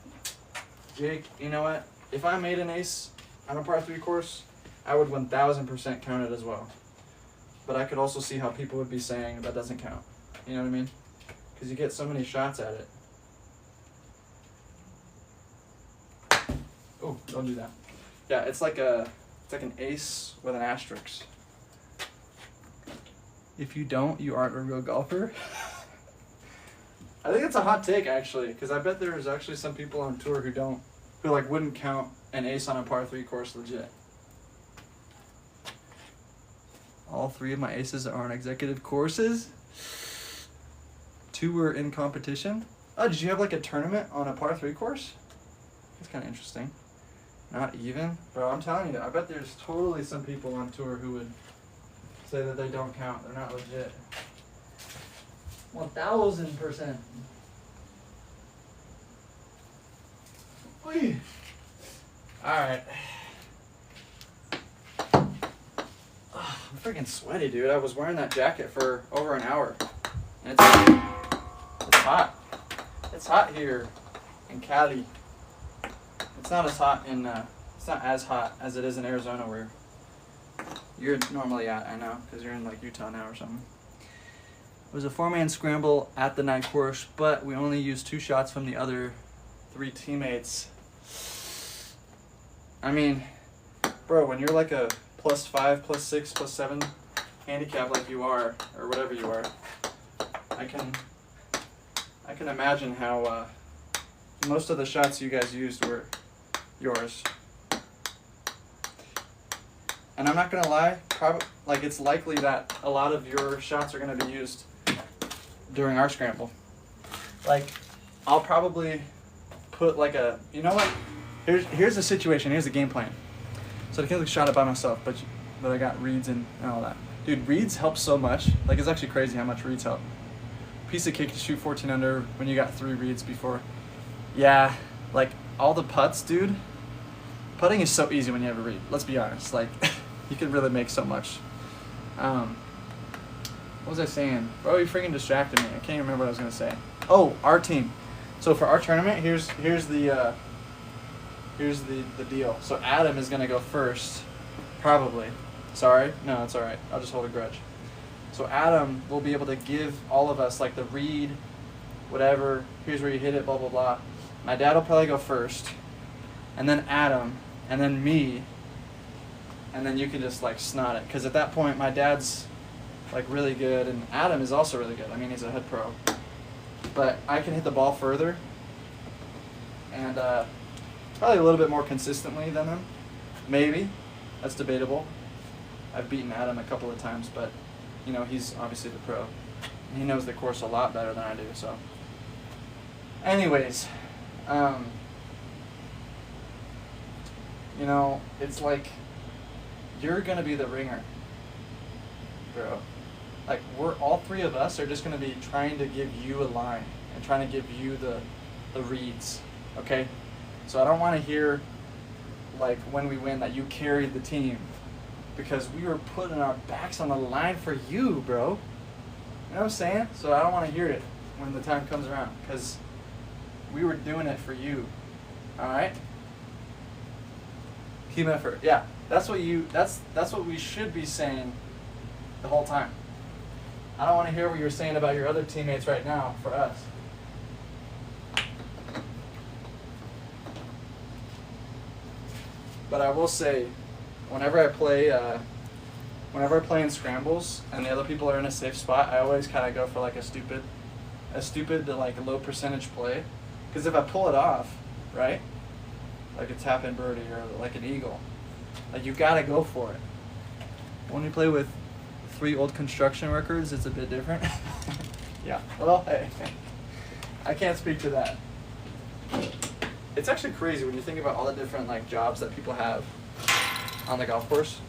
Jake, you know what? If I made an ace on a par 3 course, I would 1000% count it as well. But I could also see how people would be saying that doesn't count. You know what I mean? Because you get so many shots at it. Oh, don't do that. Yeah, it's like an ace with an asterisk. If you don't, you aren't a real golfer. I think it's a hot take, actually, because I bet there's actually some people on tour who like wouldn't count an ace on a par 3 course legit. All 3 of my aces are on executive courses. 2 were in competition. Oh, did you have like a tournament on a par 3 course? That's kind of interesting. Not even? Bro, I'm telling you, I bet there's totally some people on tour who would say that they don't count. They're not legit. 1000%. Alright. I'm freaking sweaty, dude. I was wearing that jacket for over an hour. And it's hot. It's hot here in Cali. It's not as hot as it is in Arizona where you're normally at, I know, because you're in like Utah now or something. It was a 4-man scramble at the night course, but we only used 2 shots from the other 3 teammates. I mean, bro, when you're like a +5, +6, +7 handicap like you are, or whatever you are, I can imagine how most of the shots you guys used were yours. And I'm not gonna lie, like it's likely that a lot of your shots are gonna be used during our scramble. Like, I'll probably put like a, you know what? Here's the situation. Here's the game plan. So I can't shot it by myself, but I got reeds and all that. Dude, reeds help so much. Like, it's actually crazy how much reeds help. Piece of cake to shoot 14 under when you got 3 reeds before. Yeah, like all the putts, dude. Putting is so easy when you have a reed. Let's be honest. Like, you can really make so much. What was I saying? Bro, you freaking distracted me. I can't even remember what I was gonna say. Oh, our team. So for our tournament, here's the deal. So Adam is gonna go first, probably. Sorry, no, it's all right. I'll just hold a grudge. So Adam will be able to give all of us like the read, whatever. Here's where you hit it, blah blah blah. My dad will probably go first, and then Adam, and then me, and then you can just like snot it. Because at that point, my dad's like really good, and Adam is also really good. I mean, he's a head pro. But I can hit the ball further, and probably a little bit more consistently than him. Maybe. That's debatable. I've beaten Adam a couple of times, but you know, he's obviously the pro. And he knows the course a lot better than I do, so. Anyways, you know, it's like you're gonna be the ringer, bro. Like, all 3 of us are just gonna be trying to give you a line and trying to give you the reads, okay? So I don't want to hear like when we win that you carried the team, because we were putting our backs on the line for you, bro. You know what I'm saying? So I don't want to hear it when the time comes around, because we were doing it for you. All right? Team effort. Yeah, that's what we should be saying the whole time. I don't want to hear what you're saying about your other teammates right now for us. But I will say, whenever I play in scrambles and the other people are in a safe spot, I always kind of go for like a stupid to like low percentage play. Because if I pull it off, right, like a tap in birdie or like an eagle, like you gotta go for it. When you play with 3 old construction workers, it's a bit different. Yeah. Well, hey, I can't speak to that. It's actually crazy when you think about all the different like jobs that people have on the golf course.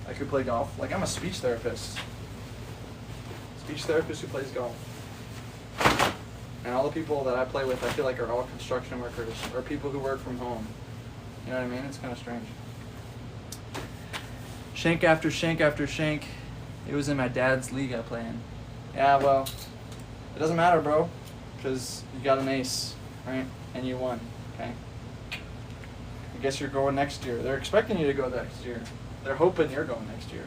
Like, who play golf. Like, I'm a speech therapist. Speech therapist who plays golf. And all the people that I play with, I feel like are all construction workers or people who work from home. You know what I mean? It's kind of strange. Shank after shank after shank. It was in my dad's league I play in. Yeah, well, it doesn't matter, bro, because you got an ace, right? And you won, okay? I guess you're going next year. They're expecting you to go next year. They're hoping you're going next year.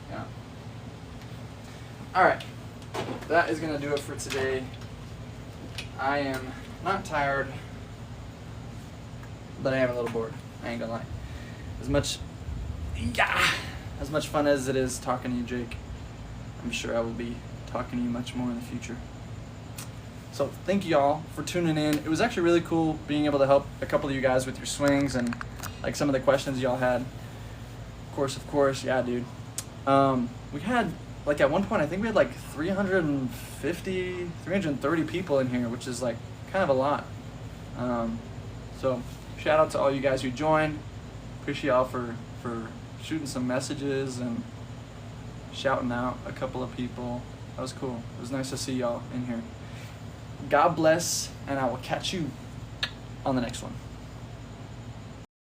Yeah. All right. That is going to do it for today. I am not tired, but I am a little bored. I ain't gonna lie. As much fun as it is talking to you, Jake, I'm sure I will be talking to you much more in the future. So thank you all for tuning in. It was actually really cool being able to help a couple of you guys with your swings and like some of the questions y'all had. Of course, yeah, dude. We had, like, at one point, I think we had like 350, 330 people in here, which is like kind of a lot. So shout out to all you guys who joined. Appreciate y'all for shooting some messages and shouting out a couple of people. That was cool. It was nice to see y'all in here. God bless, and I will catch you on the next one.